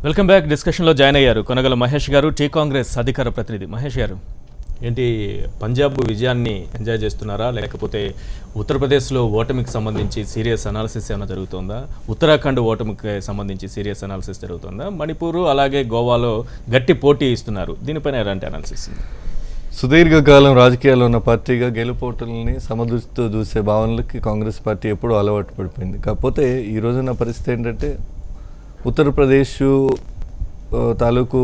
Welcome back. డిస్కషన్లో join అయ్యారు కొనగల మహేష్ గారు, టీ కాంగ్రెస్ అధికార ప్రతినిధి. మహేష్ గారు, ఏంటి పంజాబ్ విజయాన్ని ఎంజాయ్ చేస్తున్నారా, లేకపోతే ఉత్తరప్రదేశ్లో ఓటమికి సంబంధించి సీరియస్ అనాలిసిస్ ఏమైనా జరుగుతుందా, ఉత్తరాఖండ్ ఓటమికి సంబంధించి సీరియస్ అనాలిసిస్ జరుగుతుందా, మణిపూర్ అలాగే గోవాలో గట్టి పోటీ ఇస్తున్నారు, దీనిపైన ఎలాంటి అనాలిసిస్ ఉంది? సుదీర్ఘకాలం రాజకీయాల్లో ఉన్న పార్టీగా గెలుపోటల్ని సమదృష్టితో చూసే భావనలకి కాంగ్రెస్ పార్టీ ఎప్పుడూ అలవాటు పడిపోయింది. కాకపోతే ఈ రోజున పరిస్థితి ఏంటంటే ఉత్తరప్రదేశ్ తాలూకు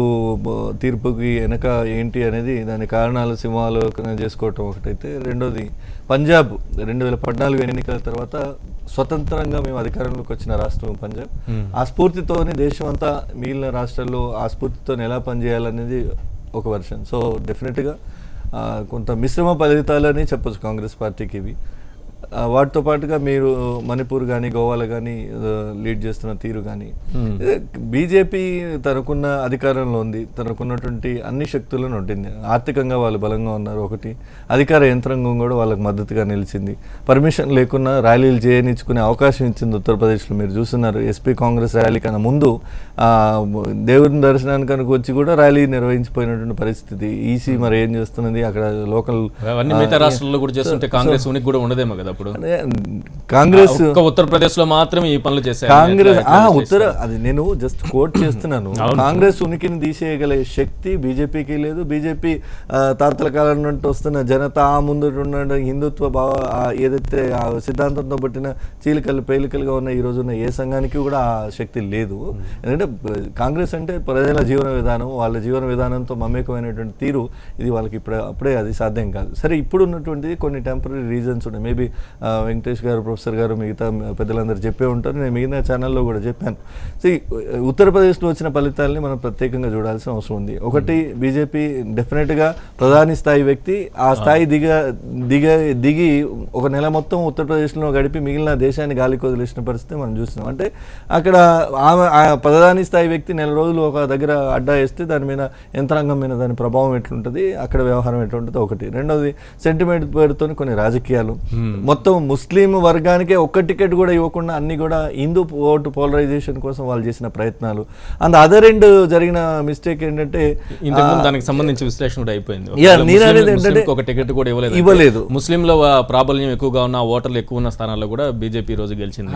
తీర్పుకి వెనక ఏంటి అనేది దాని కారణాలు సింహాలోచన చేసుకోవటం ఒకటైతే, రెండోది పంజాబ్ 2014 ఎన్నికల తర్వాత స్వతంత్రంగా మేము అధికారంలోకి వచ్చిన రాష్ట్రం పంజాబ్. ఆ స్ఫూర్తితోనే దేశం అంతా మిగిలిన రాష్ట్రాల్లో ఆ స్ఫూర్తితో ఎలా పనిచేయాలనేది ఒక వర్షన్. సో డెఫినెట్గా కొంత మిశ్రమ ఫలితాలని చెప్పచ్చు కాంగ్రెస్ పార్టీకి ఇవి. వాటితో పాటుగా మీరు మణిపూర్ కానీ గోవాలో కానీ లీడ్ చేస్తున్న తీరు కానీ, బీజేపీ తనకున్న అధికారంలో ఉంది, తనకున్నటువంటి అన్ని శక్తులను ఉంటుంది. ఆర్థికంగా వాళ్ళు బలంగా ఉన్నారు, ఒకటి అధికార యంత్రాంగం కూడా వాళ్ళకి మద్దతుగా నిలిచింది. పర్మిషన్ లేకున్నా ర్యాలీలు చేయనిచ్చుకునే అవకాశం ఇచ్చింది ఉత్తరప్రదేశ్లో. మీరు చూస్తున్నారు, ఎస్పీ కాంగ్రెస్ ర్యాలీ కన్నా ముందు దేవుని దర్శనానికి వచ్చి కూడా ర్యాలీ నిర్వహించిపోయినటువంటి పరిస్థితి. ఈసీ మరి ఏం చేస్తున్నది అక్కడ లోకల్ మిగతా రాష్ట్రాల్లో కూడా చేస్తుంటే కాంగ్రెస్ ఉనికి కూడా ఉండదేమో కదా. కాంగ్రెస్ ఉత్తరప్రదేశ్ లో మాత్రమే ఈ పనులు చేశారు. కాంగ్రెస్ అది నేను జస్ట్ కోట్ చేస్తున్నాను. కాంగ్రెస్ ఉనికిని తీసేయగల శక్తి బీజేపీకి లేదు. బీజేపీ తాతల కాలం నుండి వస్తున్న జనతా ముందు ఉన్న హిందుత్వ భావ ఏదైతే ఆ సిద్ధాంతంతో పట్టిన చీలికలు పేలికలుగా ఉన్న ఈ రోజున్న ఏ సంఘానికి కూడా ఆ శక్తి లేదు. ఎందుకంటే కాంగ్రెస్ అంటే ప్రజల జీవన విధానం, వాళ్ళ జీవన విధానంతో మమేకమైనటువంటి తీరు, ఇది వాళ్ళకి అప్పుడే అది సాధ్యం కాదు. సరే, ఇప్పుడు ఉన్నటువంటిది కొన్ని టెంపరీ రీజన్స్ ఉన్నాయి. మేబీ వెంకటేష్ గారు, ప్రొఫెసర్ గారు, మిగతా పెద్దలందరూ చెప్పే ఉంటారు, నేను మిగిలిన ఛానల్లో కూడా చెప్పాను. సో ఉత్తరప్రదేశ్లో వచ్చిన ఫలితాలని మనం ప్రత్యేకంగా చూడాల్సిన అవసరం ఉంది. ఒకటి, బీజేపీ డెఫినెట్గా ప్రధాని స్థాయి వ్యక్తి ఆ స్థాయి దిగి ఒక నెల మొత్తం ఉత్తరప్రదేశ్లో గడిపి మిగిలిన దేశాన్ని గాలికి వదిలేసిన పరిస్థితి మనం చూస్తున్నాం. అంటే అక్కడ ప్రధాని స్థాయి వ్యక్తి నెల రోజులు ఒక దగ్గర అడ్డా వేస్తే దాని మీద యంత్రాంగం మీద దాని ప్రభావం ఎట్లుంటుంది, అక్కడ వ్యవహారం ఎట్లుంటుంది ఒకటి. రెండవది, సెంటిమెంట్ పేరుతో కొన్ని రాజకీయాలు, మొత్తం ముస్లిం వర్గానికే ఒక్క టికెట్ కూడా ఇవ్వకుండా అన్ని కూడా హిందూ ఓటు పోలరైజేషన్ కోసం వాళ్ళు చేసిన ప్రయత్నాలు. అండ్ అదర్ ఎండ్ జరిగిన మిస్టేక్ ఏంటంటే దానికి సంబంధించి విశ్లేషణ కూడా అయిపోయింది. ఒక టికెట్ కూడా ఇవ్వలేదు. ముస్లింలో ప్రాబల్యం ఎక్కువగా ఉన్న, ఓటర్లు ఎక్కువ ఉన్న స్థానాల్లో కూడా బీజేపీ రోజు గెలిచింది.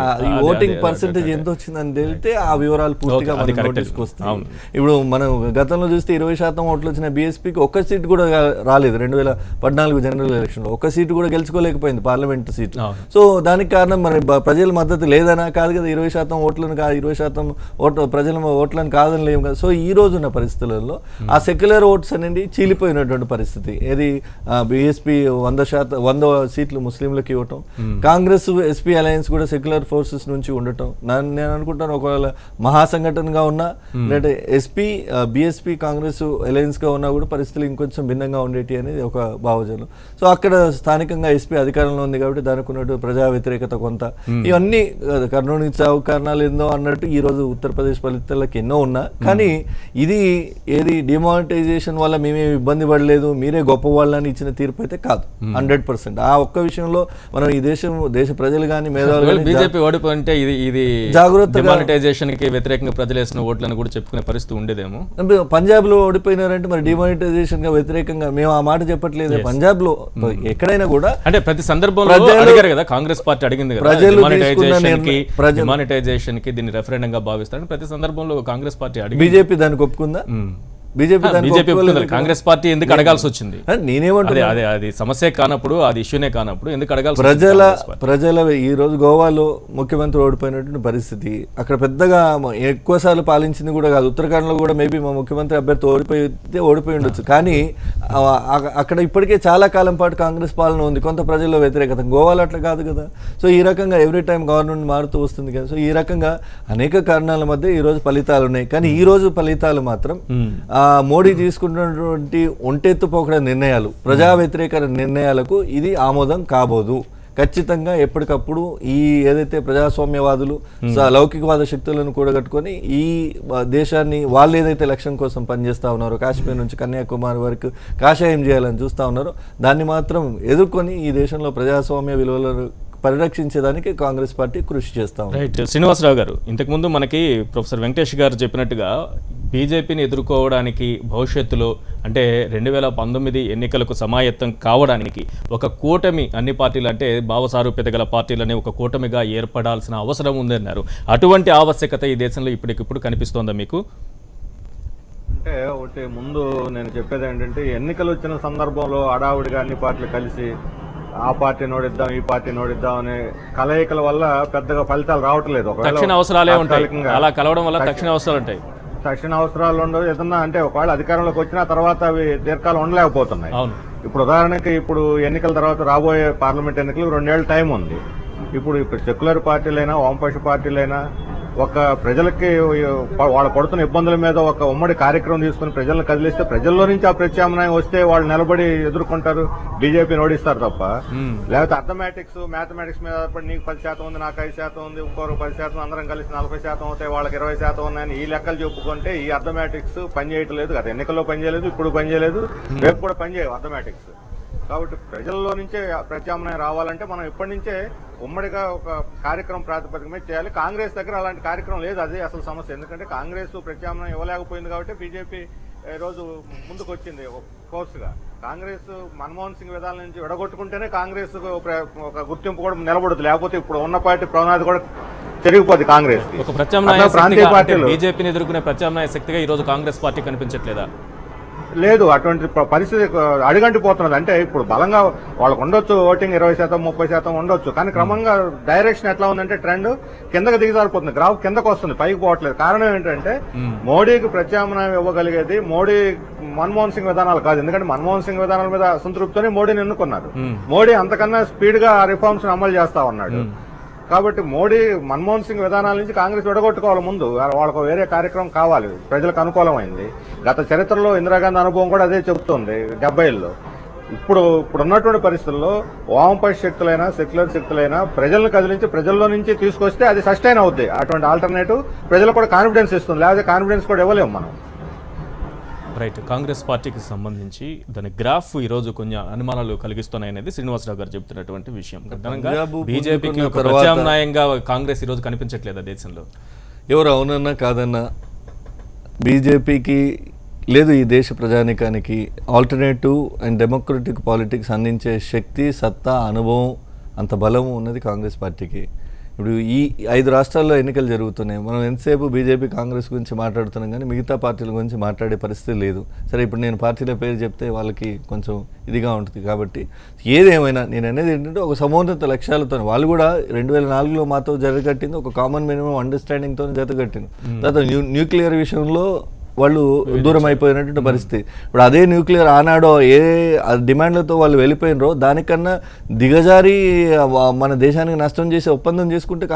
ఓటింగ్ పర్సెంటేజ్ ఎంత వచ్చిందని తెలితే ఆ వివరాలు పూర్తిగా తీసుకొస్తాం. ఇప్పుడు మనం గతంలో చూస్తే 20% ఓట్లు వచ్చిన బీఎస్పీకి ఒక్క సీట్ కూడా రాలేదు. 2014 జనరల్ ఎలక్షన్లో ఒక్క సీటు కూడా గెలుచుకోలేకపోయింది, పార్లమెంట్ సీటు. సో దానికి కారణం మరి ప్రజల మద్దతు లేదనా కాదు కదా, 20% ఓట్లను కాదు, 20% ప్రజల ఓట్లను కాదని లేవు కదా. సో ఈ రోజున్న పరిస్థితులలో ఆ సెక్యులర్ ఓట్స్ అనేది చీలిపోయినటువంటి పరిస్థితి. ఏది బీఎస్పీ 100 సీట్లు ముస్లింలకు ఇవ్వటం, కాంగ్రెస్ ఎస్పీ అలయన్స్ కూడా సెక్యులర్ ఫోర్సెస్ నుంచి ఉండటం. నేను అనుకుంటాను ఒకవేళ మహాసంఘటనగా ఉన్నా, లేదంటే ఎస్పీ బీఎస్పీ కాంగ్రెస్ అలయన్స్ గా ఉన్నా కూడా పరిస్థితులు ఇంకొంచెం భిన్నంగా ఉండేటి అనేది ఒక భావజనం. సో అక్కడ స్థానికంగా ఎస్పీ అధికారంలో ఉంది కాబట్టి దానికి ఉన్నట్టు ప్రజా వ్యతిరేకత కొంత, ఇవన్నీ కర్నూలు చావు కారణాలు ఎన్నో అన్నట్టు ఈ రోజు ఉత్తరప్రదేశ్ ఫలితాలకు ఎన్నో ఉన్నా, కానీ ఇది ఏది డిమానిటైజేషన్ వల్ల మేమేమి ఇబ్బంది పడలేదు, మీరే గొప్ప వాళ్ళని ఇచ్చిన తీర్పు అయితే కాదు. 100% ఆ ఒక్క విషయంలో మనం ఈ దేశ ప్రజలు కానీ మేధావులు బీజేపీ ఓడిపోయింటే ఇది జాగ్రత్త డిమానిటైజేషన్ కి వ్యతిరేకంగా ప్రజలు వేసిన ఓట్లను కూడా చెప్పుకునే పరిస్థితి ఉండేదేమో. పంజాబ్ లో ఓడిపోయినారంటే మరి డిమానిటైజేషన్ గా వ్యతిరేకంగా మేము ఆ మాట చెప్పట్లేదు. పంజాబ్ లో ఎక్కడైనా కూడా అంటే ప్రతి సందర్భంలో కదా కాంగ్రెస్ పార్టీ అడిగింది కదా, డిమానిటైజేషన్ కి దీన్ని రెఫరెండం గా భావిస్తారని ప్రతి సందర్భంలో కాంగ్రెస్ పార్టీ అడిగింది. బీజేపీ దానికి ఒప్పుకుందా? బీజేపీ కాంగ్రెస్ పార్టీ ఎందుకు అడగాల్సి వచ్చింది? నేనేమంటే అది సమస్య కానప్పుడు, అది ఇష్యూనే కానప్పుడు ఎందుకు అడగాల్సి? ప్రజల ఈ రోజు గోవాలో ముఖ్యమంత్రి ఓడిపోయినటువంటి పరిస్థితి, అక్కడ పెద్దగా ఎక్కువ సార్లు పాలించింది కూడా కాదు. ఉత్తరాఖండ్ లో కూడా మేబీ మా ముఖ్యమంత్రి అభ్యర్థి ఓడిపోయి ఉండొచ్చు, కానీ అక్కడ ఇప్పటికే చాలా కాలం పాటు కాంగ్రెస్ పాలన ఉంది, కొంత ప్రజల్లో వ్యతిరేకత. గోవాలో అట్లా కాదు కదా. సో ఈ రకంగా ఎవ్రీ టైం గవర్నమెంట్ మారుతూ వస్తుంది కదా. సో ఈ రకంగా అనేక కారణాల మధ్య ఈ రోజు ఫలితాలు ఉన్నాయి, కానీ ఈ రోజు ఫలితాలు మాత్రం మోడీ తీసుకున్నటువంటి ఒంటెత్తుపోకడ నిర్ణయాలు, ప్రజా వ్యతిరేక నిర్ణయాలకు ఇది ఆమోదం కాబోదు. ఖచ్చితంగా ఎప్పటికప్పుడు ఈ ఏదైతే ప్రజాస్వామ్యవాదులు లౌకికవాద శక్తులను కూడగట్టుకొని ఈ దేశాన్ని వాళ్ళు ఏదైతే లక్ష్యం కోసం పనిచేస్తూ ఉన్నారో, కాశ్మీర్ నుంచి కన్యాకుమారి వరకు కాషాయం చేయాలని చూస్తూ ఉన్నారో, దాన్ని మాత్రం ఎదుర్కొని ఈ దేశంలో ప్రజాస్వామ్య విలువలు పరిరక్షించేదానికి కాంగ్రెస్ పార్టీ కృషి చేస్తాం. రైట్. శ్రీనివాసరావు గారు, ఇంతకుముందు మనకి ప్రొఫెసర్ వెంకటేష్ గారు చెప్పినట్టుగా బీజేపీని ఎదుర్కోవడానికి భవిష్యత్తులో అంటే 2019 ఎన్నికలకు సమాయత్తం కావడానికి ఒక కూటమి, అన్ని పార్టీలు అంటే భావసారూప్యత గల పార్టీలని ఒక కూటమిగా ఏర్పడాల్సిన అవసరం ఉందన్నారు. అటువంటి ఆవశ్యకత ఈ దేశంలో ఇప్పటికిప్పుడు కనిపిస్తోందా మీకు? అంటే ఒకటి ముందు నేను చెప్పేది ఏంటంటే, ఎన్నికలు వచ్చిన సందర్భంలో హడావుడిగా అన్ని పార్టీలు కలిసి ఆ పార్టీ నోడిద్దాం ఈ పార్టీ నోడిద్దాం అనే కలయికల వల్ల పెద్దగా ఫలితాలు రావట్లేదు. తక్షణ అవసరాలే ఉంటాయి, అలా కలవడం వల్ల తక్షణ అవసరాలు ఉంటాయి. తక్షణ అవసరాలు ఉండవు. ఏదన్నా అంటే ఒకవేళ అధికారంలోకి వచ్చిన తర్వాత అవి దీర్ఘకాలం ఉండలేకపోతున్నాయి. ఇప్పుడు ఉదాహరణకి ఇప్పుడు ఎన్నికల తర్వాత రాబోయే పార్లమెంట్ ఎన్నికలు 2 ఏళ్ల టైం ఉంది. ఇప్పుడు సెక్యులర్ పార్టీలైనా వామపక్ష పార్టీలైనా ఒక ప్రజలకి వాళ్ళు పడుతున్న ఇబ్బందుల మీద ఒక ఉమ్మడి కార్యక్రమం తీసుకుని ప్రజలను కదిలిస్తే ప్రజల్లో నుంచి ఆ ప్రత్యామ్నాయం వస్తే వాళ్ళు నిలబడి ఎదుర్కొంటారు, బీజేపీని ఓడిస్తారు తప్ప. లేకపోతే అర్థమెటిక్స్ మ్యాథమెటిక్స్ మీద నీకు 10% ఉంది, నాకు 5% ఉంది, ఇంకొక 10%, అందరం కలిసి 40% అవుతాయి, వాళ్ళకి 20% ఉన్నాయని ఈ లెక్కలు చెప్పుకుంటే ఈ అర్థమెటిక్స్ పనిచేయట్లేదు. గత ఎన్నికల్లో పనిచేయలేదు, ఇప్పుడు పనిచేయలేదు, రేపు కూడా పనిచేయవు అర్థమెటిక్స్. కాబట్టి ప్రజల్లో నుంచే ప్రత్యామ్నాయం రావాలంటే మనం ఇప్పటి నుంచే ఉమ్మడిగా ఒక కార్యక్రమం ప్రాతిపదిక మీద చేయాలి. కాంగ్రెస్ దగ్గర అలాంటి కార్యక్రమం లేదు, అదే అసలు సమస్య. ఎందుకంటే కాంగ్రెస్ ప్రత్యామ్నాయం ఇవ్వలేకపోయింది కాబట్టి బీజేపీ రోజు ముందుకు వచ్చింది ఫోర్స్గా. కాంగ్రెస్ మన్మోహన్ సింగ్ విధానం నుంచి విడగొట్టుకుంటేనే కాంగ్రెస్ ఒక గుర్తింపు కూడా నిలబడదు, లేకపోతే ఇప్పుడు ఉన్న పార్టీ ప్రవణాది కూడా జరిగిపోద్ది. కాంగ్రెస్ ఒక ప్రత్యామ్నాయ ప్రాంతీయ పార్టీలు బీజేపీని ఎదుర్కొనే ప్రత్యామ్నాయ శక్తిగా ఈ రోజు కాంగ్రెస్ పార్టీ కనిపించట్లేదా? లేదు, అటువంటి పరిస్థితి అడుగంటిపోతున్నది. అంటే ఇప్పుడు బలంగా వాళ్ళకు ఉండొచ్చు, ఓటింగ్ 20% 30% ఉండొచ్చు, కానీ క్రమంగా డైరెక్షన్ ఎట్లా ఉందంటే ట్రెండ్ కిందకి దిగజారిపోతుంది, గ్రాఫ్ కిందకు వస్తుంది, పైకి పోవట్లేదు. కారణం ఏంటంటే మోడీకి ప్రత్యామ్నాయం ఇవ్వగలిగేది మోడీ మన్మోహన్ సింగ్ విధానాలు కాదు. ఎందుకంటే మన్మోహన్ సింగ్ విధానాల మీద అసంతృప్తితోనే మోడీని ఎన్నుకున్నారు. మోడీ అంతకన్నా స్పీడ్ గా రిఫార్మ్స్ అమలు చేస్తా ఉన్నాడు. కాబట్టి మోడీ మన్మోహన్ సింగ్ విధానాల నుంచి కాంగ్రెస్ విడగొట్టుకోవాలి. ముందు వాళ్ళకు వేరే కార్యక్రమం కావాలి, ప్రజలకు అనుకూలమైంది. గత చరిత్రలో ఇందిరాగాంధీ అనుభవం కూడా అదే చెబుతుంది 70లో. ఇప్పుడు ఉన్నటువంటి పరిస్థితుల్లో వామపక్ష శక్తులైనా సెక్యులర్ శక్తులైనా ప్రజలను కదిలించి ప్రజల్లో నుంచి తీసుకొస్తే అది సస్టైన్ అవుద్ది. అటువంటి ఆల్టర్నేటివ్ ప్రజలకు కూడా కాన్ఫిడెన్స్ ఇస్తుంది, లేకపోతే కాన్ఫిడెన్స్ కూడా ఇవ్వలేము మనం. రైట్. కాంగ్రెస్ పార్టీకి సంబంధించి దాని గ్రాఫ్ ఈ రోజు కొంచెం అనుమానాలు కలిగిస్తున్నాయనేది శ్రీనివాసరావు గారు చెబుతున్నటువంటి విషయం. బీజేపీకి ఒక ప్రత్యామ్నాయంగా కాంగ్రెస్ ఈ రోజు కనిపించట్లేదా దేశంలో? ఎవరు అవునన్నా కాదన్నా బీజేపీకి లేదు, ఈ దేశ ప్రజానికానికి ఆల్టర్నేటివ్ అండ్ డెమోక్రటిక్ పాలిటిక్స్ అందించే శక్తి, సత్తా, అనుభవం, అంత బలము ఉన్నది కాంగ్రెస్ పార్టీకి. ఇప్పుడు ఈ 5 రాష్ట్రాల్లో ఎన్నికలు జరుగుతున్నాయి. మనం ఎంతసేపు బీజేపీ కాంగ్రెస్ గురించి మాట్లాడుతున్నాం కానీ మిగతా పార్టీల గురించి మాట్లాడే పరిస్థితి లేదు. సరే, ఇప్పుడు నేను పార్టీల పేరు చెప్తే వాళ్ళకి కొంచెం ఇదిగా ఉంటుంది. కాబట్టి ఏదేమైనా నేను అనేది ఏంటంటే ఒక సమోన్నత లక్ష్యాలతో వాళ్ళు కూడా 2004లో మాతో జతకట్టింది, ఒక కామన్ మినిమం అండర్స్టాండింగ్తో జతకట్టింది. తర్వాత న్యూక్లియర్ విషయంలో వాళ్ళు దూరం అయిపోయినటువంటి పరిస్థితి. ఇప్పుడు అదే న్యూక్లియర్ ఆనాడో ఏ డిమాండ్లతో వాళ్ళు వెళ్ళిపోయినరో దానికన్నా దిగజారి మన దేశానికి నష్టం చేసే ఒప్పందం చేసుకుంటే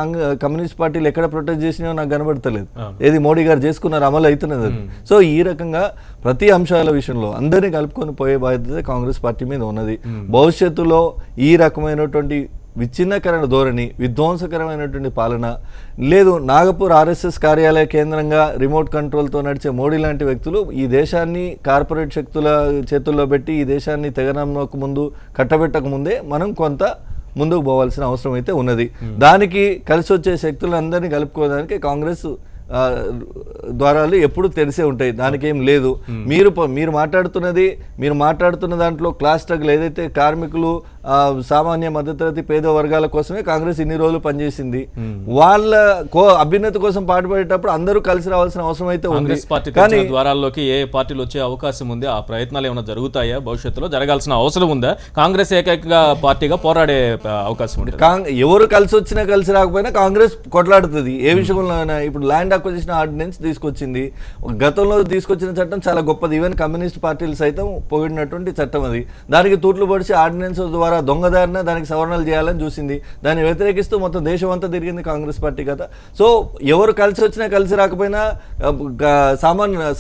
కమ్యూనిస్ట్ పార్టీలు ఎక్కడ ప్రొటెస్ట్ చేసినాయో నాకు కనబడతలేదు. ఏది మోడీ గారు చేసుకున్నారు, అమలు అవుతున్నది అది. సో ఈ రకంగా ప్రతి అంశాల విషయంలో అందరినీ కలుపుకొని పోయే బాధ్యత కాంగ్రెస్ పార్టీ మీద ఉన్నది. భవిష్యత్తులో ఈ రకమైనటువంటి విచ్ఛిన్నకరణ ధోరణి, విధ్వంసకరమైనటువంటి పాలన లేదు. నాగపూర్ ఆర్ఎస్ఎస్ కార్యాలయ కేంద్రంగా రిమోట్ కంట్రోల్తో నడిచే మోడీ లాంటి వ్యక్తులు ఈ దేశాన్ని కార్పొరేట్ శక్తుల చేతుల్లో పెట్టి ఈ దేశాన్ని తెగనమ్మకు ముందు కట్టబెట్టక ముందే మనం కొంత ముందుకు పోవాల్సిన అవసరం అయితే ఉన్నది. దానికి కలిసి వచ్చే శక్తులందరినీ కలుపుకోవడానికి కాంగ్రెస్ ద్వారాలు ఎప్పుడు తెరిసే ఉంటాయి, దానికి ఏం లేదు. మీరు మాట్లాడుతున్న దాంట్లో క్లాస్ స్ట్రగుల్ ఏదైతే కార్మికులు, సామాన్య మధ్యతరగతి పేద వర్గాల కోసమే కాంగ్రెస్ ఇన్ని రోజులు పనిచేసింది. వాళ్ళ అభ్యున్నతి కోసం పాటుపడేటప్పుడు అందరూ కలిసి రావాల్సిన అవసరం అయితే ఉంది. కానీ ద్వారాల్లోకి ఏ పార్టీలు వచ్చే అవకాశం ఉంది? ఆ ప్రయత్నాలు ఏమైనా జరుగుతాయా? భవిష్యత్తులో జరగాల్సిన అవసరం ఉందా? కాంగ్రెస్ ఏకైక పార్టీగా పోరాడే అవకాశం ఉంది. ఎవరు కలిసి వచ్చినా కలిసి రాకపోయినా కాంగ్రెస్ కొట్లాడుతుంది ఏ విషయంలో. ఇప్పుడు ల్యాండ్ అక్విజిషన్ ఆర్డినెన్స్ తీసుకొచ్చింది. గతంలో తీసుకొచ్చిన చట్టం చాలా గొప్పది. ఈవెన్ కమ్యూనిస్ట్ పార్టీలు సైతం పొగిడినటువంటి చట్టం అది. దానికి తూట్లు పొడిచి ఆర్డినెన్స్ ద్వారా దొంగదారిన దానికి సవరణలు చేయాలని చూసింది. దాన్ని వ్యతిరేకిస్తూ మొత్తం దేశం అంతా తిరిగింది కాంగ్రెస్ పార్టీ కదా. సో ఎవరు కలిసి వచ్చినా కలిసి రాకపోయినా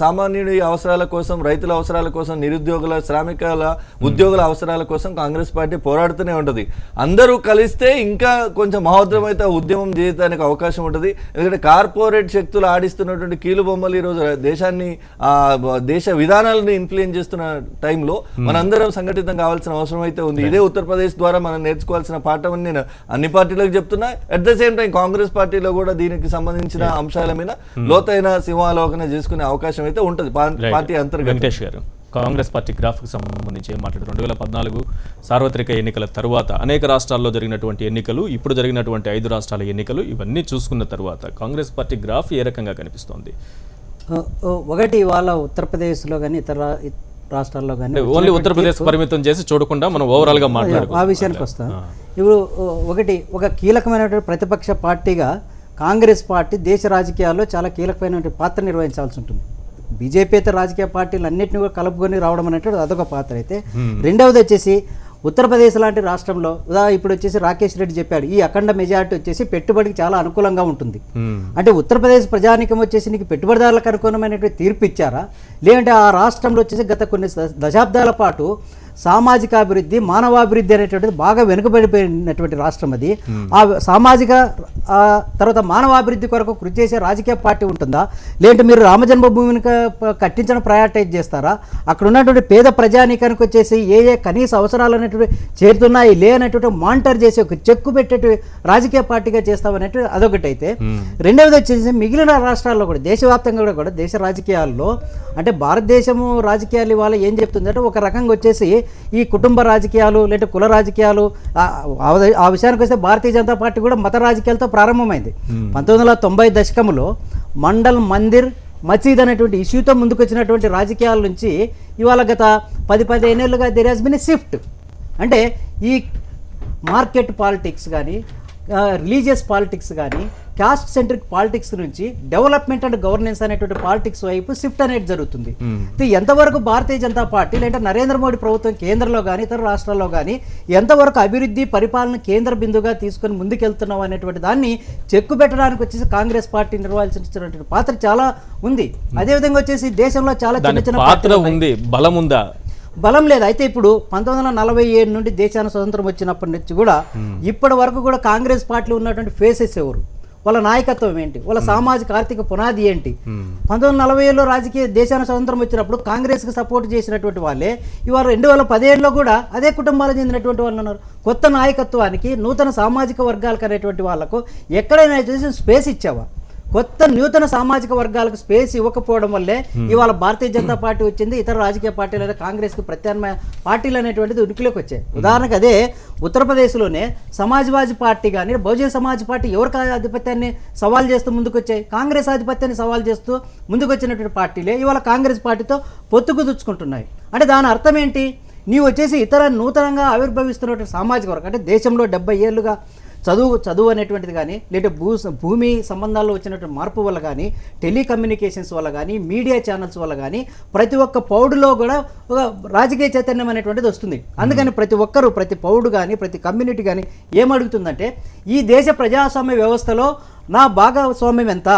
సామాన్యుడి అవసరాల కోసం, రైతుల అవసరాల కోసం, నిరుద్యోగుల, శ్రామికుల, ఉద్యోగుల అవసరాల కోసం కాంగ్రెస్ పార్టీ పోరాడుతూనే ఉంటుంది. అందరూ కలిస్తే ఇంకా కొంచెం మహోద్రమైతే ఉద్యమం చేయడానికి అవకాశం ఉంటుంది. ఎందుకంటే కార్పొరేట్ శక్తులు శక్తులు ఆడిస్తున్నటువంటి కీలు బొమ్మలు ఈరోజు దేశాన్ని దేశ విధానాలను ఇన్ఫ్లుయెన్స్ చేస్తున్న టైంలో మనందరం సంఘటితం కావాల్సిన అవసరం అయితే ఉంది. ఇదే ఉత్తరప్రదేశ్ ద్వారా మనం నేర్చుకోవాల్సిన పాఠం అని నేను అన్ని పార్టీలకు చెప్తున్నా. At the same time Congress పార్టీలో కూడా దీనికి సంబంధించిన అంశాల మీద లోతైన సింహాలోకన చేసుకునే అవకాశం అయితే ఉంటుంది పార్టీ అంతర్గత. వెంకటేష్ గారు, కాంగ్రెస్ పార్టీ గ్రాఫ్కి సంబంధించి ఏం మాట్లాడారు? 2014 సార్వత్రిక ఎన్నికల తర్వాత అనేక రాష్ట్రాల్లో జరిగినటువంటి ఎన్నికలు, ఇప్పుడు జరిగినటువంటి 5 రాష్ట్రాల ఎన్నికలు, ఇవన్నీ చూసుకున్న తర్వాత కాంగ్రెస్ పార్టీ గ్రాఫ్ ఏ రకంగా కనిపిస్తోంది? ఒకటి వాళ్ళ ఉత్తరప్రదేశ్లో కానీ ఇతర రాష్ట్రాల్లో కానీ ఓన్లీ ఉత్తరప్రదేశ్ పరిమితం చేసి చూడకుండా మనం ఓవరాల్ గా మాట్లాడుకుందాం. ఆ విషయానికి వస్తాం. ఇప్పుడు ఒక కీలకమైనటువంటి ప్రతిపక్ష పార్టీగా కాంగ్రెస్ పార్టీ దేశ రాజకీయాల్లో చాలా కీలకమైనటువంటి పాత్ర నిర్వహించాల్సి ఉంటుంది. బీజేపీతో రాజకీయ పార్టీలు అన్నింటినీ కూడా కలుపుకొని రావడం అనేటువంటి అదొక పాత్ర అయితే, రెండవది వచ్చేసి ఉత్తరప్రదేశ్ లాంటి రాష్ట్రంలో ఇప్పుడు వచ్చేసి రాకేష్ రెడ్డి చెప్పాడు, ఈ అఖండ మెజార్టీ వచ్చేసి పెట్టుబడికి చాలా అనుకూలంగా ఉంటుంది. అంటే ఉత్తరప్రదేశ్ ప్రజానికం వచ్చేసి నీకు పెట్టుబడిదారులకు అనుకూలమైనటువంటి తీర్పు ఇచ్చారా, లేదంటే ఆ రాష్ట్రంలో వచ్చేసి గత కొన్ని దశాబ్దాల పాటు సామాజిక అభివృద్ధి, మానవాభివృద్ధి అనేటువంటిది బాగా వెనుకబడిపోయినటువంటి రాష్ట్రం అది. ఆ సామాజిక తర్వాత మానవాభివృద్ధి కొరకు కృషి చేసే రాజకీయ పార్టీ ఉంటుందా, లేదంటే మీరు రామజన్మభూమిని కట్టించడం ప్రయారిటైజ్ చేస్తారా, అక్కడ ఉన్నటువంటి పేద ప్రజానీకానికి వచ్చేసి ఏ కనీస అవసరాలు అనేటువంటి చేరుతున్నాయి లేనటువంటి మానిటర్ చేసి ఒక చెక్కు పెట్టే రాజకీయ పార్టీగా చేస్తామనేటువంటి అదొకటి అయితే, రెండవది వచ్చేసి మిగిలిన రాష్ట్రాల్లో కూడా దేశవ్యాప్తంగా కూడా దేశ రాజకీయాల్లో అంటే భారతదేశము రాజకీయాలు ఇవాళ ఏం చెప్తుందంటే ఒక రకంగా వచ్చేసి ఈ కుటుంబ రాజకీయాలు లేదా కుల రాజకీయాలు ఆ విషయానికి వస్తే భారతీయ జనతా పార్టీ కూడా మత రాజకీయాలతో ప్రారంభమైంది. 1990 దశకంలో మండల్, మందిర్, మసీద్ అనేటువంటి ఇష్యూతో ముందుకు వచ్చినటువంటి రాజకీయాల నుంచి ఇవాళ గత 10-15 ఏళ్ళుగా there has been a shift. అంటే ఈ మార్కెట్ పాలిటిక్స్ కానీ, రిలీజియస్ పాలిటిక్స్ కానీ, కాస్ట్ సెంట్రిక్ పాలిటిక్స్ నుంచి డెవలప్మెంట్ అండ్ గవర్నెన్స్ అనేటువంటి పాలిటిక్స్ వైపు షిఫ్ట్ అనేది జరుగుతుంది. ఎంతవరకు భారతీయ జనతా పార్టీ లేదా నరేంద్ర మోడీ ప్రభుత్వం కేంద్రంలో కానీ ఇతర రాష్ట్రాల్లో కానీ ఎంతవరకు అభివృద్ధి పరిపాలన కేంద్ర బిందుగా తీసుకొని ముందుకెళ్తున్నాం అనేటువంటి దాన్ని చెక్కు పెట్టడానికి వచ్చేసి కాంగ్రెస్ పార్టీ నిర్వహించినటువంటి పాత్ర చాలా ఉంది. అదేవిధంగా వచ్చేసి దేశంలో చాలా చిన్న చిన్న పాత్ర ఉంది, బలం ఉందా? బలం లేదు. అయితే ఇప్పుడు 1947 నుండి దేశానికి స్వతంత్రం వచ్చినప్పటి నుంచి కూడా ఇప్పటి వరకు కూడా కాంగ్రెస్ పార్టీలో ఉన్నటువంటి ఫేసెస్ ఎవరు, వాళ్ళ నాయకత్వం ఏంటి, వాళ్ళ సామాజిక ఆర్థిక పునాది ఏంటి? 1947లో రాజకీయ దేశానికి స్వతంత్రం వచ్చినప్పుడు కాంగ్రెస్కి సపోర్ట్ చేసినటువంటి వాళ్ళే ఇవాళ 2017లో కూడా అదే కుటుంబాలకు చెందినటువంటి వాళ్ళు ఉన్నారు. కొత్త నాయకత్వానికి, నూతన సామాజిక వర్గాలకు అనేటువంటి వాళ్ళకు ఎక్కడైనా చేసి స్పేస్ ఇచ్చావా? కొత్త నూతన సామాజిక వర్గాలకు స్పేస్ ఇవ్వకపోవడం వల్లే ఇవాళ భారతీయ జనతా పార్టీ వచ్చింది, ఇతర రాజకీయ పార్టీలైన కాంగ్రెస్కి ప్రత్యామ్నాయ పార్టీలు అనేటువంటిది ఉనికిలోకి వచ్చాయి. ఉదాహరణకు అదే ఉత్తరప్రదేశ్లోనే సమాజ్వాదీ పార్టీ కానీ బహుజన సమాజ్ పార్టీ ఎవరికి ఆధిపత్యాన్ని సవాల్ చేస్తూ ముందుకు వచ్చాయి? కాంగ్రెస్ ఆధిపత్యాన్ని సవాల్ చేస్తూ ముందుకు వచ్చినటువంటి పార్టీలే ఇవాళ కాంగ్రెస్ పార్టీతో పొత్తు కుదుర్చుకుంటున్నాయి. అంటే దాని అర్థం ఏంటి? నీవు వచ్చేసి ఇతర నూతనంగా ఆవిర్భవిస్తున్నటువంటి సామాజిక వర్గం అంటే దేశంలో 70 ఏళ్ళుగా చదువు అనేటువంటిది కానీ, లేదా భూమి సంబంధాల్లో వచ్చినటువంటి మార్పు వల్ల కానీ, టెలికమ్యూనికేషన్స్ వల్ల కానీ, మీడియా ఛానల్స్ వల్ల కానీ ప్రతి ఒక్క పౌరులో కూడా ఒక రాజకీయ చైతన్యం అనేటువంటిది వస్తుంది. అందుకని ప్రతి ఒక్కరు, ప్రతి పౌరుడు కానీ, ప్రతి కమ్యూనిటీ కానీ ఏమడుగుతుందంటే ఈ దేశ ప్రజాస్వామ్య వ్యవస్థలో నా భాగస్వామ్యం ఎంత,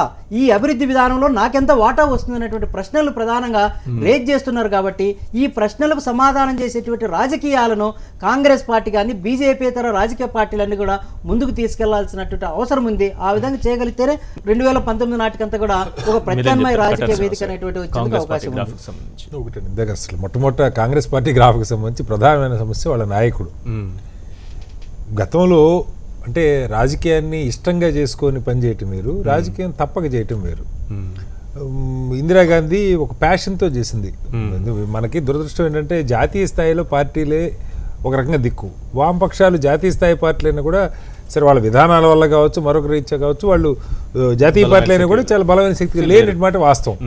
ఈ అభివృద్ధి విధానంలో నాకెంత వాటా వస్తుంది అనేటువంటి ప్రశ్నలు ప్రధానంగా రేజ్ చేస్తున్నారు. కాబట్టి ఈ ప్రశ్నలకు సమాధానం చేసేటువంటి రాజకీయాలను కాంగ్రెస్ పార్టీ కానీ బీజేపీ ఇతర రాజకీయ పార్టీలన్నీ కూడా ముందుకు తీసుకెళ్లాల్సినటువంటి అవసరం ఉంది. ఆ విధంగా చేయగలిగితేనే 2019 నాటికంతా కూడా ఒక ప్రత్యామ్నాయ రాజకీయ వేదిక అనేటువంటి వచ్చేందుకు అవకాశం ఉంది. ఒకటి అసలు మొట్టమొదట కాంగ్రెస్ పార్టీ గ్రాఫ్కి సంబంధించి ప్రధానమైన సమస్య వాళ్ళ నాయకుడు. గతంలో అంటే రాజకీయాన్ని ఇష్టంగా చేసుకొని పనిచేయటం వేరు, రాజకీయం తప్పక చేయటం వేరు. ఇందిరాగాంధీ ఒక ప్యాషన్తో చేసింది. మనకి దురదృష్టం ఏంటంటే జాతీయ స్థాయిలో పార్టీలే ఒక రకంగా దిక్కు, వామపక్షాలు జాతీయ స్థాయి పార్టీలైనా కూడా సరే వాళ్ళ విధానాల వల్ల కావచ్చు, మరొక రీత్యా కావచ్చు, వాళ్ళు జాతీయ పార్టీలైనా కూడా చాలా బలమైన శక్తి లేనమాట వాస్తవం.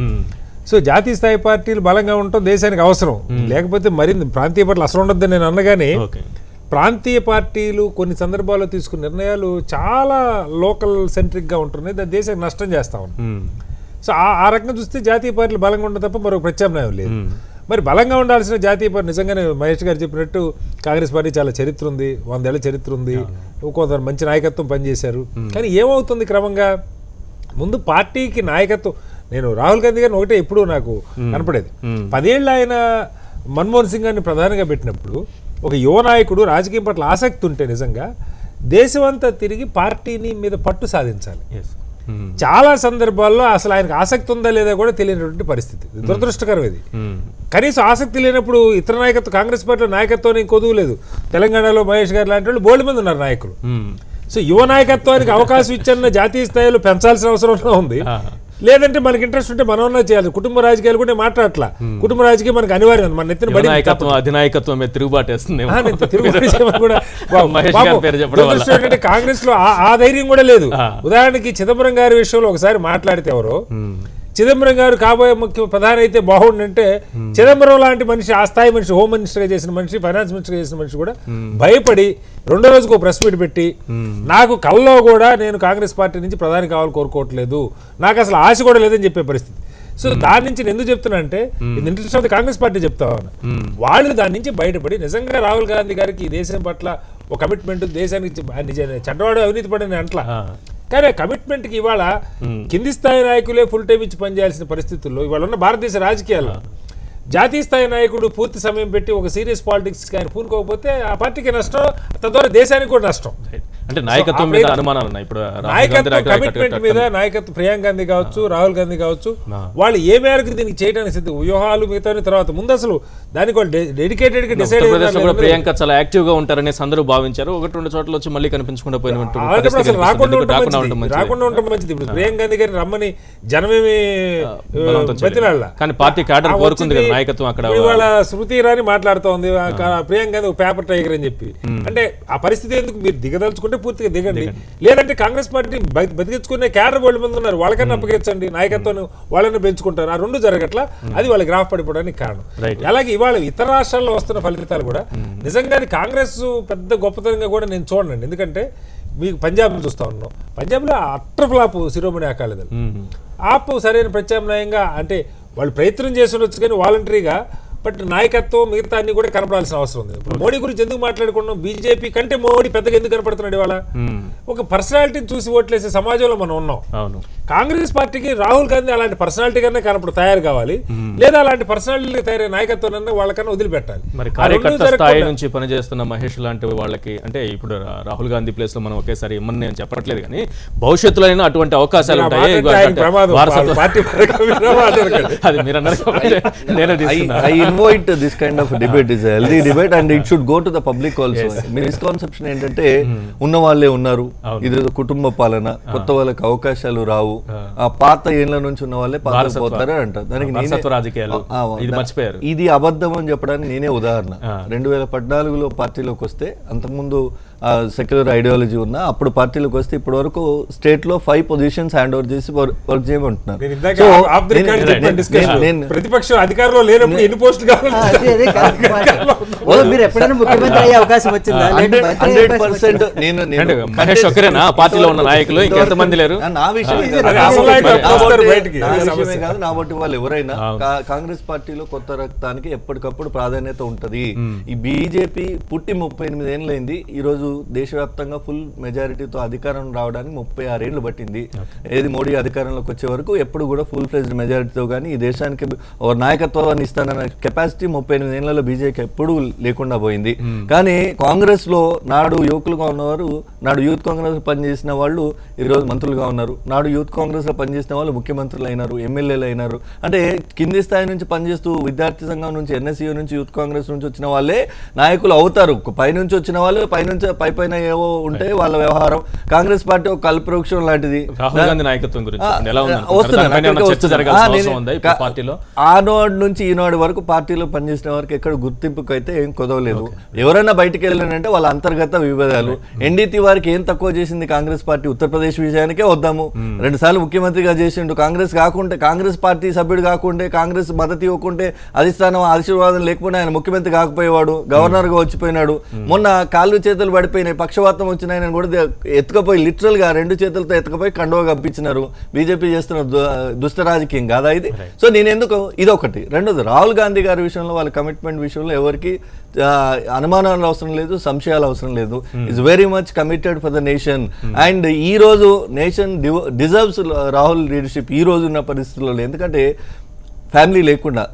సో జాతీయ స్థాయి పార్టీలు బలంగా ఉండటం దేశానికి అవసరం, లేకపోతే మరింత ప్రాంతీయ పార్టీలు అసలు ఉండద్దని నేను అనగానే ప్రాంతీయ పార్టీలు కొన్ని సందర్భాల్లో తీసుకున్న నిర్ణయాలు చాలా లోకల్ సెంట్రిక్గా ఉంటున్నాయి, దాని దేశానికి నష్టం చేస్తా ఉన్నాయి. సో ఆ రకంగా చూస్తే జాతీయ పార్టీలు బలంగా ఉండడం తప్ప మరొక ప్రత్యామ్నాయం లేదు. మరి బలంగా ఉండాల్సిన జాతీయ పార్టీ నిజంగానే మహేష్ గారు చెప్పినట్టు కాంగ్రెస్ పార్టీ చాలా చరిత్ర ఉంది, 100 ఏళ్ల చరిత్ర ఉంది, కొంత మంచి నాయకత్వం పనిచేశారు. కానీ ఏమవుతుంది క్రమంగా ముందు పార్టీకి నాయకత్వం, నేను రాహుల్ గాంధీ గారిని ఒకటే ఎప్పుడు నాకు కనపడేది, 10 ఏళ్ళు ఆయన మన్మోహన్ సింగ్ గారిని ప్రధానంగా పెట్టినప్పుడు ఒక యువ నాయకుడు రాజకీయం పట్ల ఆసక్తి ఉంటే నిజంగా దేశమంతా తిరిగి పార్టీని మీద పట్టు సాధించాలి. చాలా సందర్భాల్లో అసలు ఆయనకు ఆసక్తి ఉందా లేదా కూడా తెలియనటువంటి పరిస్థితి. దురదృష్టకరం ఇది. కనీసం ఆసక్తి లేనప్పుడు ఇతర నాయకత్వం, కాంగ్రెస్ పార్టీలో నాయకత్వానికి కొదువు లేదు. తెలంగాణలో మహేష్ గారు లాంటి వాళ్ళు బోల్డ్ మంది ఉన్నారు నాయకులు. సో యువ నాయకత్వానికి అవకాశం ఇచ్చన్న జాతీయ స్థాయిలో పెంచాల్సిన అవసరం ఉంది. లేదంటే మనకి ఇంట్రెస్ట్ ఉంటే మనం చేయాలి. కుటుంబ రాజకీయాలు కూడా మాట్లాడట్లా. కుటుంబ రాజకీయం మనకు అనివార్యం. మన నెత్తిన బడి అధినాయకత్వం తిరుగుబాటు వేస్తుంది. కాంగ్రెస్ లో ఆ ధైర్యం కూడా లేదు. ఉదాహరణకి చిదంబరం గారి విషయంలో ఒకసారి మాట్లాడితే ఎవరో, చిదంబరం గారు కాబోయే ముఖ్య ప్రధాని అయితే బాగుండంటే, చిదంబరం లాంటి మనిషి, ఆ స్థాయి మనిషి, హోమ్ మినిస్టర్గా చేసిన మనిషి, ఫైనాన్స్ మినిస్టర్గా చేసిన మనిషి కూడా భయపడి రెండో రోజుకు ప్రెస్ మీట్ పెట్టి, నాకు కల్లో కూడా నేను కాంగ్రెస్ పార్టీ నుంచి ప్రధాని కావాలని కోరుకోవట్లేదు, నాకు అసలు ఆశ కూడా లేదని చెప్పే పరిస్థితి. సో దాని నుంచి నేను ఎందుకు చెప్తున్నా అంటే, ఇది interest of the Congress party చెప్తా ఉన్నా. వాళ్ళు దాని నుంచి బయటపడి నిజంగా రాహుల్ గాంధీ గారికి ఈ దేశం పట్ల ఒక కమిట్మెంట్, దేశానికి చెడ్డవాడు అవినీతి పడని అంట్లా, కానీ కమిట్మెంట్కి ఇవాళ కింది స్థాయి నాయకులే ఫుల్ టైం ఇచ్చి పనిచేయాల్సిన పరిస్థితుల్లో ఇవాళ ఉన్న భారతదేశ రాజకీయాల్లో జాతీయ స్థాయి నాయకుడు పూర్తి సమయం పెట్టి ఒక సీరియస్ పాలిటిక్స్ ఆయన పూనుకోకపోతే ఆ పార్టీకి నష్టం, తద్వారా దేశానికి కూడా నష్టం. అంటే నాయకత్వం మీద అనుమానాలు ఉన్నాయి. ఇప్పుడు నాయకత్వం కమిట్మెంట్ మీద నాయకత్వం ప్రియాంక గాంధీ కావచ్చు, రాహుల్ గాంధీ కావచ్చు, వాళ్ళు ఏ మేరకు దీనికి చేయడానికి సిద్ధం, వ్యూహాలు మిగతా తర్వాత ముందు అసలు దానికి వాళ్ళు డెడికేటెడ్ గా డిసైడ్ అయ్యారు. ప్రియాంక చాలా యాక్టివ్ గా ఉంటారని అందరూ భావించారు. ఒకటి రెండు చోట్ల వచ్చి మళ్ళీ కనిపించకుండా రాకుండా ఉండడం మంచిది. ఇప్పుడు ప్రియాంక గాంధీ గారిని రమ్మని జనమేమి బతిలాడలా, కానీ పార్టీ క్యాడర్ కోరుకుంది కదా నాయకత్వం. అక్కడ ఇవాళ స్మృతి ఇరానీ మాట్లాడుతోంది ప్రియాంక గాంధీ ఒక పేపర్ టైగర్ అని చెప్పి. అంటే ఆ పరిస్థితి ఎందుకు, మీరు దిగదలుచుకుంటే పూర్తిగా దిగండి, లేదంటే కాంగ్రెస్ పార్టీ బతికించుకునే క్యాడర్ వాళ్ళ మంది ఉన్నారు, వాళ్ళకన్నా అప్పగించండి, నాయకత్వం వాళ్ళని పెంచుకుంటారు. ఆ రెండు జరగట్లా, అది వాళ్ళ గ్రాఫ్ పడిపోవడానికి కారణం. అలాగే ఇవాళ ఇతర రాష్ట్రాల్లో వస్తున్న ఫలితాలు కూడా నిజంగానే కాంగ్రెస్ పెద్ద గొప్పతనంగా కూడా నేను చూడండి. ఎందుకంటే మీకు పంజాబ్ చూస్తా ఉన్నాం, పంజాబ్లో అట్టర్ ఫ్లాప్ శిరోమణి అకాలీదళ్ ఆప్ సరైన ప్రత్యామ్నాయంగా, అంటే వాళ్ళు ప్రయత్నం చేసి ఉండొచ్చు కానీ వాలంటరీగా, బట్ నాయకత్వం మిగతా అన్ని కూడా కనపడాల్సిన అవసరం ఉంది. ఇప్పుడు మోడీ గురించి ఎందుకు మాట్లాడుకున్నాం, బీజేపీ కంటే మోడీ పెద్దగా ఎందుకు కనపడుతున్నాడు ఇవాళ? ఒక పర్సనాలిటీని చూసి ఓట్లేసే సమాజంలో మనం ఉన్నాం. కాంగ్రెస్ పార్టీకి రాహుల్ గాంధీ అలాంటి పర్సనాలిటీ కన్నా తయారు కావాలి, లేదా అలాంటి పర్సనాలిటీ తయారైన నాయకత్వం వాళ్ళకన్నా వదిలిపెట్టాలి. మరి కార్యకర్త స్థాయి నుంచి పనిచేస్తున్న మహేష్ లాంటి వాళ్ళకి, అంటే ఇప్పుడు రాహుల్ గాంధీ ప్లేస్ లో మనం ఒకేసారి ఇమ్మని నేను చెప్పట్లేదు, కానీ భవిష్యత్తులో అయినా అటువంటి అవకాశాలు ఉంటాయి. అది మీరు అన్నారు. invite this kind of debate is a healthy debate and it should go to the public also. Misconception ఏంటంటే ఉన్న వాళ్ళే ఉన్నారు, ఇది కుటుంబ పాలన, కొత్త వాళ్ళకి అవకాశాలు రావు, ఆ పాత ఏళ్ల నుంచి ఉన్న వాళ్ళే పాతపోతారు అంటారు. దానికి ఇది అబద్ధం అని చెప్పడానికి నేనే ఉదాహరణ. 2014లో పార్టీలోకి వస్తే, అంతకుముందు సెక్యులర్ ఐడియాలజీ ఉన్నా, అప్పుడు పార్టీలోకి వస్తే ఇప్పటి వరకు స్టేట్ లో 5 పొజిషన్స్ హ్యాండ్ ఓవర్ చేసి వర్క్ చేయమంటున్నారు. ప్రతిపక్షం అధికారంలో లేనప్పుడు ఎన్ని పోస్టులు మీరు ఎప్పుడైనా ముఖ్యమంత్రి అయ్యే అవకాశం వచ్చిందా? 100% మహేష్ ఒక్కరేనా పార్టీలో ఉన్న నాయకులు, ఇంకెంతమంది లేరు? నా విషయమే కాదు, నా బట్టి వాళ్ళు ఎవరైనా కాంగ్రెస్ పార్టీలో కొత్త రక్తానికి ఎప్పటికప్పుడు ప్రాధాన్యత ఉంటది. ఈ బీజేపీ పుట్టి 38 ఏళ్ళైంది, ఈ రోజు దేశవ్యాప్తంగా ఫుల్ మెజారిటీతో అధికారం రావడానికి 36 ఏళ్ళు పట్టింది. ఏది మోడీ అధికారంలోకి వచ్చే వరకు ఎప్పుడు కూడా ఫుల్ ఫ్లెజ్డ్ మెజారిటీతో కానీ ఈ దేశానికి నాయకత్వాన్ని ఇస్తానన్న కెపాసిటీ 38 ఏళ్లలో బీజేపీ ఎప్పుడు లేకుండా పోయింది. కానీ కాంగ్రెస్ లో నాడు యువకులుగా ఉన్నవారు, నాడు యూత్ కాంగ్రెస్ పనిచేసిన వాళ్ళు ఈరోజు మంత్రులుగా ఉన్నారు, నాడు యూత్ కాంగ్రెస్ లో పనిచేసిన వాళ్ళు ముఖ్యమంత్రులు అయినారు, ఎమ్మెల్యేలు అయినారు. అంటే కింది స్థాయి నుంచి పనిచేస్తూ విద్యార్థి సంఘం నుంచి, ఎన్ఎస్యూ నుంచి, యూత్ కాంగ్రెస్ నుంచి వచ్చిన వాళ్ళే నాయకులు అవుతారు. పైనుంచి వచ్చిన వాళ్ళు పైన ఏవో ఉంటే వాళ్ళ వ్యవహారం. కాంగ్రెస్ పార్టీ ఒక కల్పవృక్షం లాంటిది. ఆనాడు నుంచి ఈనాడు వరకు పార్టీలో పనిచేసిన వారికి ఎక్కడ గుర్తింపుకు అయితే ఏం కుదవలేదు. ఎవరైనా బయటకు వెళ్ళానంటే వాళ్ళ అంతర్గత విభేదాలు. ఎన్డీటీ వారికి ఏం తక్కువ చేసింది కాంగ్రెస్ పార్టీ? ఉత్తరప్రదేశ్ విషయానికే వద్దాము, 2 సార్లు ముఖ్యమంత్రిగా చేసిండు. కాంగ్రెస్ కాకుంటే, కాంగ్రెస్ పార్టీ సభ్యుడు కాకుంటే, కాంగ్రెస్ మద్దతు ఇవ్వకుంటే, అధిష్టానం ఆశీర్వాదం లేకపోయినా ఆయన ముఖ్యమంత్రి కాకపోయేవాడు, గవర్నర్ గా వచ్చిపోయినాడు. మొన్న కాళ్ళు చేతులు పడిపోయినాయి, పక్షవాతం వచ్చిన ఆయన కూడా ఎత్తుకపోయి, లిటరల్ గా 2 చేతులతో ఎత్తుకపోయి కండువా కప్పించినారు. బీజేపీ చేస్తున్న దుష్ట రాజకీయం కాదా ఇది? సో నేను ఎందుకు, ఇదొకటి. రెండోది, రాహుల్ గాంధీ గారి విషయంలో, వాళ్ళ కమిట్మెంట్ విషయంలో ఎవరికి అనుమానాలు అవసరం లేదు, సంశయాలు అవసరం లేదు. It's very much committed for the nation. And ఈ రోజు నేషన్ డిజర్వ్స్ రాహుల్ లీడర్షిప్ ఈ రోజు ఉన్న పరిస్థితుల్లో. ఎందుకంటే ఫ్యామిలీ లేకుండా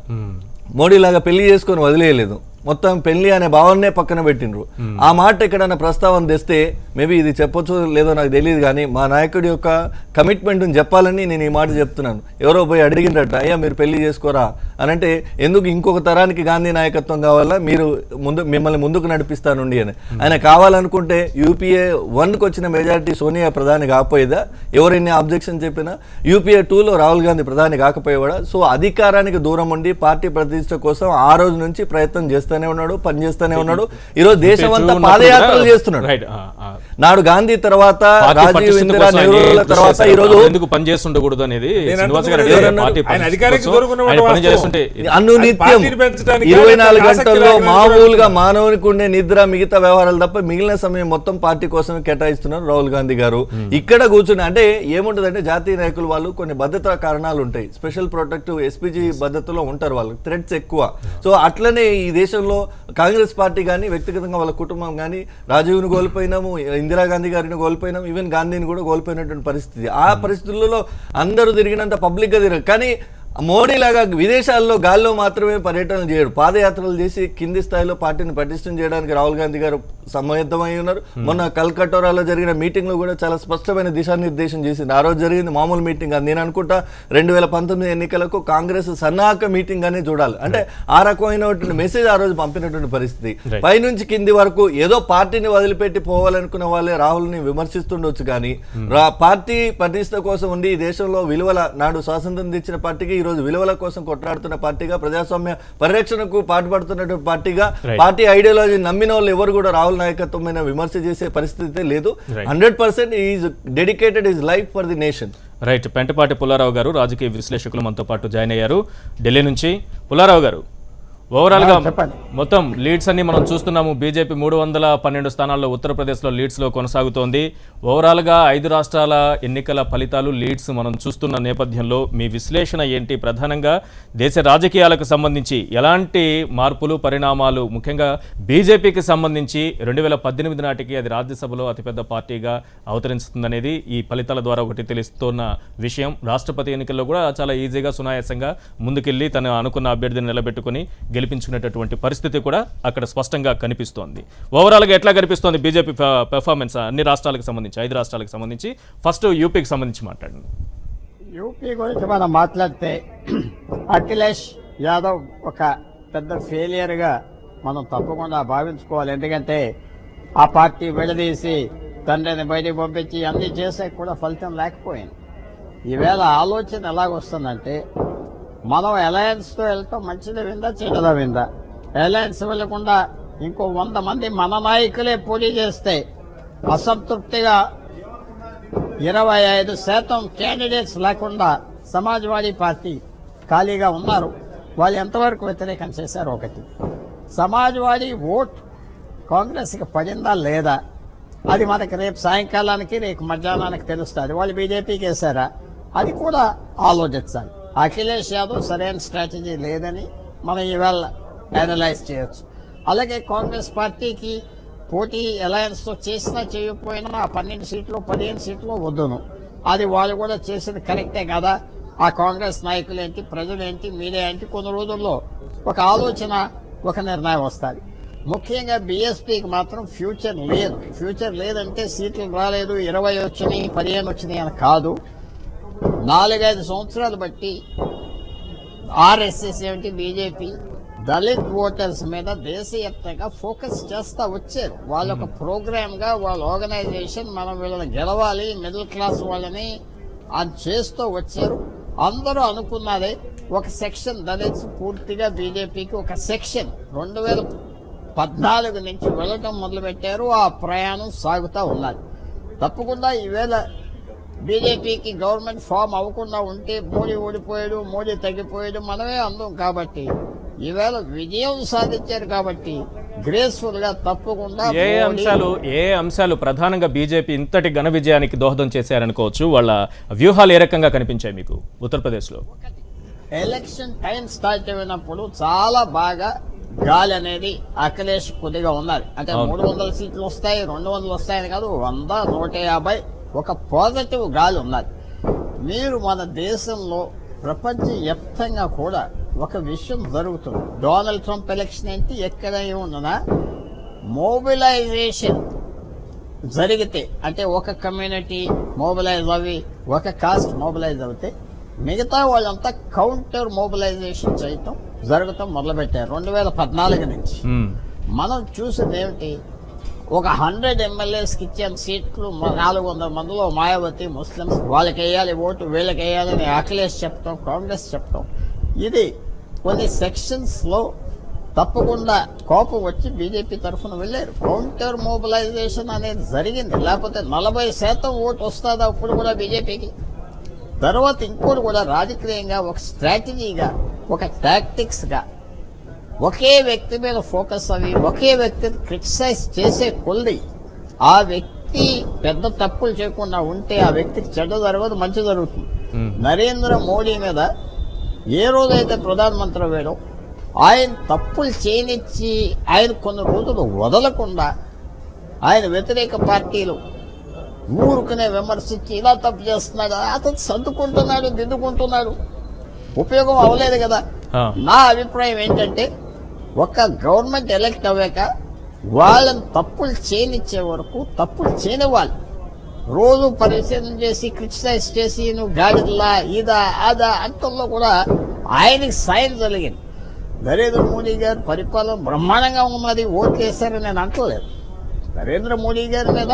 మోడీ లాగా పెళ్లి చేసుకొని వదిలేయలేదు, మొత్తం పెళ్లి అనే భావన్నే పక్కన పెట్టిండ్రు. ఆ మాట ఎక్కడైనా ప్రస్తావన తెస్తే మేబీ ఇది చెప్పొచ్చు లేదో నాకు తెలియదు, కానీ మా నాయకుడి యొక్క కమిట్మెంట్ని చెప్పాలని నేను ఈ మాట చెప్తున్నాను. ఎవరో పోయి అడిగిందట, అయ్యా మీరు పెళ్లి చేసుకోరా అని అంటే, ఎందుకు ఇంకొక తరానికి గాంధీ నాయకత్వం కావాలా, మీరు మిమ్మల్ని ముందుకు నడిపిస్తానుండి అని. ఆయన కావాలనుకుంటే యూపీఏ 1కి వచ్చిన మెజారిటీ సోనియా ప్రధాని కాకపోయేదా? ఎవరైనా అబ్జెక్షన్ చెప్పినా యూపీఏ 2లో రాహుల్ గాంధీ ప్రధాని కాకపోయేవాడా? సో అధికారానికి దూరం ఉండి పార్టీ ప్రతిష్ట కోసం ఆ రోజు నుంచి ప్రయత్నం చేస్తూనే ఉన్నాడు, పనిచేస్తూనే ఉన్నాడు. ఈరోజు దేశం అంతా పాదయాత్రలు చేస్తున్నాడు. నాడు గాంధీ తర్వాత, రాజీవ్ ఇందిరా నెహ్రూల తర్వాత ఈ రోజు ఎందుకు పని చేస్తుండకూడదు అనేది అనునిత్యం 24 గంటల్లో మామూలుగా మానవునికి ఉండే నిద్ర, మిగతా వ్యవహారాలు తప్ప మిగిలిన సమయం మొత్తం పార్టీ కోసమే కేటాయిస్తున్నారు రాహుల్ గాంధీ గారు. ఇక్కడ కూర్చుని అంటే ఏముంటుందంటే, జాతీయ నాయకులు వాళ్ళు కొన్ని భద్రతా కారణాలు ఉంటాయి, స్పెషల్ ప్రొటెక్టివ్ ఎస్పీజీ భద్రతలో ఉంటారు, వాళ్ళు థ్రెట్స్ ఎక్కువ. సో అట్లనే ఈ దేశంలో కాంగ్రెస్ పార్టీ కానీ, వ్యక్తిగతంగా వాళ్ళ కుటుంబం కానీ, రాజీవ్ను కోల్పోయినాము, ఇందిరాగాంధీ గారిని కోల్పోయినాము, ఈవెన్ గాంధీని కూడా కోల్పోయినటువంటి పరిస్థితి. ఆ పరిస్థితులలో అందరూ తిరిగినంత పబ్లిక్గా తిరగరు. కానీ మోడీ లాగా విదేశాల్లో గాల్లో మాత్రమే పర్యటనలు చేయడు, పాదయాత్రలు చేసి కింది స్థాయిలో పార్టీని పటిష్టం చేయడానికి రాహుల్ గాంధీ గారు సమ్మద్దమై ఉన్నారు. మొన్న కల్కటోరాలో జరిగిన మీటింగ్లో కూడా చాలా స్పష్టమైన దిశానిర్దేశం చేసింది. ఆ రోజు జరిగింది మామూలు మీటింగ్ అని నేను అనుకుంటా. 2019 ఎన్నికలకు కాంగ్రెస్ సన్నాహక మీటింగ్ అని చూడాలి. అంటే ఆ రకమైనటువంటి మెసేజ్ ఆ రోజు పంపినటువంటి పరిస్థితి. పైనుంచి కింది వరకు ఏదో పార్టీని వదిలిపెట్టి పోవాలనుకున్న వాళ్ళే రాహుల్ని విమర్శిస్తుండొచ్చు, కానీ పార్టీ ప్రతిష్ట కోసం ఉండి ఈ దేశంలో విలువల, నాడు స్వాతంత్రం తెచ్చిన పార్టీకి ఈ రోజు విలువల కోసం కొట్లాడుతున్న పార్టీగా, ప్రజాస్వామ్య పరిరక్షణకు పాటుపడుతున్నటువంటి పార్టీగా, పార్టీ ఐడియాలజీ నమ్మిన వాళ్ళు ఎవరు కూడా రాహుల్ నాయకత్వమైన విమర్శ చేసే పరిస్థితి లేదు. 100% is dedicated his life for the nation. Right. Pentapati Pullarao గారు రాజకీయ విశ్లేషకులు మనతో పాటు జాయిన్ అయ్యారు ఢిల్లీ నుంచి. పుల్లారావు గారు, ఓవరాల్గా మొత్తం లీడ్స్ అన్ని మనం చూస్తున్నాము. బీజేపీ 312 స్థానాల్లో ఉత్తరప్రదేశ్లో లీడ్స్లో కొనసాగుతోంది. ఓవరాల్గా 5 రాష్ట్రాల ఎన్నికల ఫలితాలు, లీడ్స్ మనం చూస్తున్న నేపథ్యంలో మీ విశ్లేషణ ఏంటి? ప్రధానంగా దేశ రాజకీయాలకు సంబంధించి ఎలాంటి మార్పులు, పరిణామాలు, ముఖ్యంగా బీజేపీకి సంబంధించి 2018 నాటికి అది రాజ్యసభలో అతిపెద్ద పార్టీగా అవతరిస్తుందనేది ఈ ఫలితాల ద్వారా ఒకటి తెలుస్తున్న విషయం. రాష్ట్రపతి ఎన్నికల్లో కూడా చాలా ఈజీగా, సునాయాసంగా ముందుకెళ్ళి తను అనుకున్న అభ్యర్థిని నిలబెట్టుకుని గెలిపించుకునేటటువంటి పరిస్థితి కూడా అక్కడ స్పష్టంగా కనిపిస్తోంది. ఓవరాల్గా ఎట్లా కనిపిస్తోంది బీజేపీ పెర్ఫార్మెన్స్ అన్ని రాష్ట్రాలకు సంబంధించి, 5 రాష్ట్రాలకు సంబంధించి? ఫస్ట్ యూపీకి సంబంధించి మాట్లాడండి. యూపీ గురించి మనం మాట్లాడితే అఖిలేష్ యాదవ్ ఒక పెద్ద ఫెయిలియర్గా మనం తప్పకుండా భావించుకోవాలి. ఎందుకంటే ఆ పార్టీ విడదీసి తండ్రిని బయటికి పంపించి అన్నీ చేసే కూడా ఫలితం లేకపోయింది. ఈవేళ ఆలోచన ఎలాగొస్తుందంటే, మనం అలయన్స్తో వెళ్తాం, మంచిదా విందా చెడ్డదా విందా? అలయన్స్ వెళ్ళకుండా ఇంకో 100 మంది మన నాయకులే పోటీ చేస్తే అసంతృప్తిగా 25% క్యాండిడేట్స్ లేకుండా సమాజ్వాదీ పార్టీ ఖాళీగా ఉన్నారు. వాళ్ళు ఎంతవరకు వ్యతిరేకం చేశారు? ఒకటి, సమాజ్వాదీ ఓట్ కాంగ్రెస్కి పడిందా లేదా అది మనకి రేపు సాయంకాలానికి, రేపు మధ్యాహ్నానికి తెలుస్తుంది. వాళ్ళు బీజేపీకి వేశారా అది కూడా ఆలోచించాలి. అఖిలేష్ యాదవ్ సరైన స్ట్రాటజీ లేదని మనం ఇవాళ అనలైజ్ చేయొచ్చు. అలాగే కాంగ్రెస్ పార్టీకి పోటీ అలయన్స్తో చేసినా చేయకపోయినా ఆ 12 సీట్లు 15 సీట్లు వద్దును, అది వాళ్ళు కూడా చేసేది కరెక్టే కదా. ఆ కాంగ్రెస్ నాయకులేంటి, ప్రజలేంటి, మీడియా ఏంటి, కొన్ని రోజుల్లో ఒక ఆలోచన, ఒక నిర్ణయం వస్తుంది. ముఖ్యంగా బీఎస్పీకి మాత్రం ఫ్యూచర్ లేదు. ఫ్యూచర్ లేదంటే సీట్లు రాలేదు, 20 వచ్చినాయి 15 వచ్చినాయి అని కాదు. 4-5 సంవత్సరాలు బట్టి ఆర్ఎస్ఎస్ ఏమిటి, బీజేపీ దళిత్ ఓటర్స్ మీద దేశవ్యాప్తంగా ఫోకస్ చేస్తూ వచ్చారు. వాళ్ళ ఒక ప్రోగ్రామ్గా, వాళ్ళ ఆర్గనైజేషన్, మనం వీళ్ళని గెలవాలి, మిడిల్ క్లాస్ వాళ్ళని అని చేస్తూ వచ్చారు. అందరూ అనుకున్నదే ఒక సెక్షన్ దళిత్స్ పూర్తిగా బీజేపీకి ఒక సెక్షన్ 2014 నుంచి వెళ్ళటం మొదలుపెట్టారు. ఆ ప్రయాణం సాగుతూ ఉన్నది. తప్పకుండా ఈవేళ బీజేపీకి గవర్నమెంట్ ఫామ్ అవ్వకుండా ఉంటే మోడీ ఓడిపోయాడు, మోడీ తగ్గిపోయాడు మనమే అందం. కాబట్టి ఈవేళ విజయం సాధించారు కాబట్టి గ్రేస్ఫుల్గా తప్పకుండా ఏ అంశాలు ప్రధానంగా బీజేపీ ఇంతటి ఘన విజయానికి దోహదం చేశారనుకోవచ్చు? వాళ్ళ వ్యూహాలు ఏ రకంగా కనిపించాయి మీకు ఉత్తరప్రదేశ్లో? ఎలక్షన్ టైం స్టార్ట్ అయినప్పుడు చాలా బాగా గాలి అనేది అఖిలేష్ కొద్దిగా ఉన్నది. అంటే 300 సీట్లు వస్తాయి, 200 వస్తాయని కాదు, 100, 150 ఒక పాజిటివ్ గాలి ఉన్నది. మీరు మన దేశంలో ప్రపంచవ్యాప్తంగా కూడా ఒక విషయం జరుగుతుంది. డొనాల్డ్ ట్రంప్ ఎలక్షన్ ఏంటి, ఎక్కడ ఏమున్నా మొబిలైజేషన్ జరిగితే, అంటే ఒక కమ్యూనిటీ మొబిలైజ్ అవి, ఒక కాస్ట్ మొబిలైజ్ అవుతే మిగతా వాళ్ళంతా కౌంటర్ మొబిలైజేషన్ చేయటం జరగటం మొదలుపెట్టారు 2014 నుంచి. మనం చూసింది ఏమిటి, ఒక 100 ఎమ్మెల్యేస్కి ఇచ్చిన సీట్లు 400 మందిలో మాయావతి ముస్లిమ్స్, వాళ్ళకి వేయాలి ఓటు, వీళ్ళకి వేయాలని అఖిలేష్ చెప్తాం, కాంగ్రెస్ చెప్తాం. ఇది కొన్ని సెక్షన్స్లో తప్పకుండా కోపం వచ్చి బీజేపీ తరఫున వెళ్ళారు. కౌంటర్ మొబిలైజేషన్ అనేది జరిగింది, లేకపోతే 40% ఓటు వస్తుందా అప్పుడు కూడా బీజేపీకి. తర్వాత ఇంకోటి కూడా రాజకీయంగా ఒక స్ట్రాటజీగా, ఒక టాక్టిక్స్గా ఒకే వ్యక్తి మీద ఫోకస్ అవి, ఒకే వ్యక్తిని క్రిటిసైజ్ చేసే కొద్ది ఆ వ్యక్తి పెద్ద తప్పులు చేయకుండా ఉంటే ఆ వ్యక్తికి చెడ్డ జరగదు, మంచి జరుగుతుంది. నరేంద్ర మోడీ మీద ఏ రోజైతే ప్రధానమంత్రి అయ్యాడో ఆయన తప్పులు చేయనిచ్చి ఆయన కొన్ని రోజులు వదలకుండా ఆయన వ్యతిరేక పార్టీలు ఊరుకునే విమర్శించి ఇలా తప్పు చేస్తున్నాడు, అతను సర్దుకుంటున్నాడు, దిద్దుకుంటున్నాడు, ఉపయోగం అవ్వలేదు కదా. నా అభిప్రాయం ఏంటంటే ఒక గవర్నమెంట్ ఎలక్ట్ అవ్వాక వాళ్ళని తప్పులు చేయనిచ్చే వరకు తప్పులు చేయనివ్వాలి. రోజు పరిశీలన చేసి క్రిటిసైజ్ చేసి నువ్వు గాడిలా ఇదా అదా అంటంలో కూడా ఆయనకి సాయం జరిగింది. నరేంద్ర మోడీ గారి పరిపాలన బ్రహ్మాండంగా ఉన్నది, ఓట్లు వేశారని నేను అంటలేదు. నరేంద్ర మోడీ గారి మీద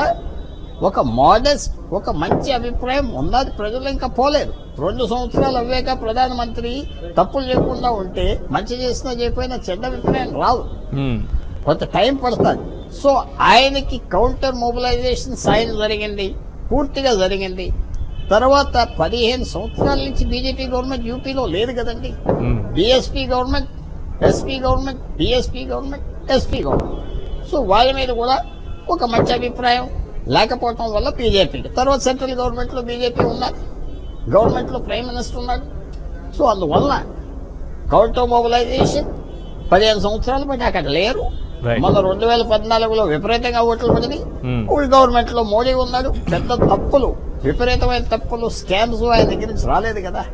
ఒక మోడెస్ట్, ఒక మంచి అభిప్రాయం ఉన్నది, ప్రజలు ఇంకా పోలేదు. 2 సంవత్సరాలు అవ్వాక ప్రధానమంత్రి తప్పులు చేయకుండా ఉంటే మంచి చేసినా చేయకపోయినా చెడ్డ అభిప్రాయం రాదు, కొంత టైం పడుతుంది. సో ఆయనకి కౌంటర్ మొబిలైజేషన్ సాయం జరిగింది, పూర్తిగా జరిగింది. తర్వాత 15 సంవత్సరాల నుంచి బీజేపీ గవర్నమెంట్ యూపీలో లేదు కదండి. BSP government, SP government, BSP government, SP government. So వాళ్ళ మీద కూడా ఒక మంచి అభిప్రాయం లేకపోవటం వల్ల బీజేపీకి, తర్వాత సెంట్రల్ గవర్నమెంట్లో బీజేపీ ఉన్నారు, గవర్నమెంట్లో ప్రైమ్ మినిస్టర్ ఉన్నాడు. సో అందువల్ల కౌంటర్ మొబిలైజేషన్ 15 సంవత్సరాలు బట్టి అక్కడ లేరు. మన 2014లో విపరీతంగా ఓట్లు పడినాయి. గవర్నమెంట్ లో మోడీ ఉన్నాడు, పెద్ద తప్పులు, విపరీతమైన తప్పులు, స్కామ్స్ ఆయన దగ్గర నుంచి రాలేదు కదా.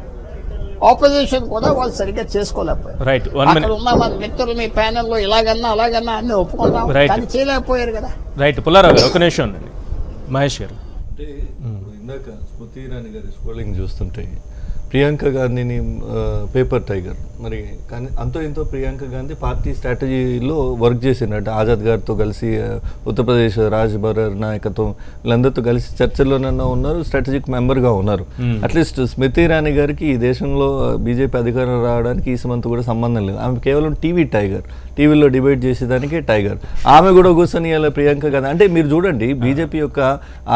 ఆపోజిషన్ కూడా వాళ్ళు సరిగ్గా చేసుకోలేకపోయారు. అక్కడ ఉన్న మన మిత్రులు మీ ప్యానెల్ లో ఇలాగన్నా అలాగన్నా అన్ని ఒప్పుకుంటాం, కానీ చేయలేకపోయారు కదా. రైట్. పుల్లారావు గారు ఒక నిమిషం ఉండండి. మహేష్ గారు, అంటే ఇందాక స్మృతి ఇరానీ గారి స్క్రోలింగ్ చూస్తుంటే ప్రియాంక గాంధీని పేపర్ టైగర్, మరి కానీ అంతో ఇంతో ప్రియాంక గాంధీ పార్టీ స్ట్రాటజీలో వర్క్ చేసిందట. ఆజాద్ గారితో కలిసి ఉత్తరప్రదేశ్ రాజ్ బరర్ నాయకత్వం వీళ్ళందరితో కలిసి చర్చల్లోనన్నా ఉన్నారు, స్ట్రాటజిక్ మెంబర్గా ఉన్నారు. అట్లీస్ట్ స్మృతి ఇరానీ గారికి ఈ దేశంలో బీజేపీ అధికారం రావడానికి ఈ సమంత కూడా సంబంధం లేదు. ఆమె కేవలం టీవీ టైగర్, టీవీలో డిబేట్ చేసేదానికే టైగర్. ఆమె కూడా కూర్చొని ఇలా ప్రియాంక గాంధీ అంటే మీరు చూడండి బీజేపీ యొక్క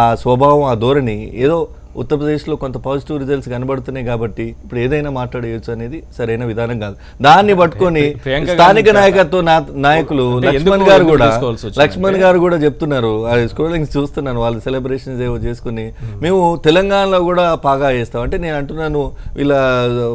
ఆ స్వభావం, ఆ ధోరణి ఏదో ఉత్తరప్రదేశ్లో కొంత పాజిటివ్ రిజల్ట్స్ కనబడుతున్నాయి కాబట్టి ఇప్పుడు ఏదైనా మాట్లాడేయచ్చు అనేది సరైన విధానం కాదు. దాన్ని పట్టుకొని స్థానిక నాయకత్వ నాయకులు లక్ష్మణ్ గారు కూడా చెప్తున్నారు, స్క్రోలింగ్స్ చూస్తున్నాను, వాళ్ళు సెలబ్రేషన్స్ ఏవో చేసుకుని మేము తెలంగాణలో కూడా పాగా చేస్తాం అంటే. నేను అంటున్నాను, వీళ్ళ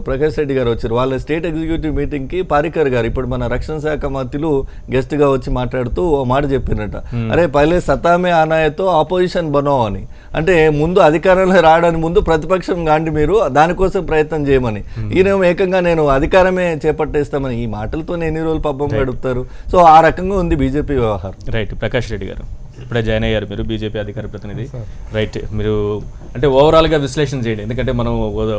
ప్రకాష్ రెడ్డి గారు వచ్చారు, వాళ్ళ స్టేట్ ఎగ్జిక్యూటివ్ మీటింగ్కి పారికర్ గారు ఇప్పుడు మన రక్షణ శాఖ మంత్రులు గెస్ట్గా వచ్చి మాట్లాడుతూ ఓ మాట చెప్పినట్ట, అరే పైలే సతామే ఆనాయతో ఆపోజిషన్ బనో అని. అంటే ముందు అధికారంలో రావడానికి ముందు ప్రతిపక్షం కాండి మీరు, దానికోసం ప్రయత్నం చేయమని. ఈయనేమో ఏకంగా నేను అధికారమే చేపట్టేస్తామని. ఈ మాటలతో ఎన్ని రోజులు పబ్బం గడుపుతారు? సో ఆ రకంగా ఉంది బీజేపీ వ్యవహారం. రైట్. ప్రకాష్ రెడ్డి గారు ఇప్పుడే జాయిన్ అయ్యారు, మీరు బీజేపీ అధికార ప్రతినిధి. రైట్, మీరు అంటే ఓవరాల్గా విశ్లేషణ చేయండి, ఎందుకంటే మనం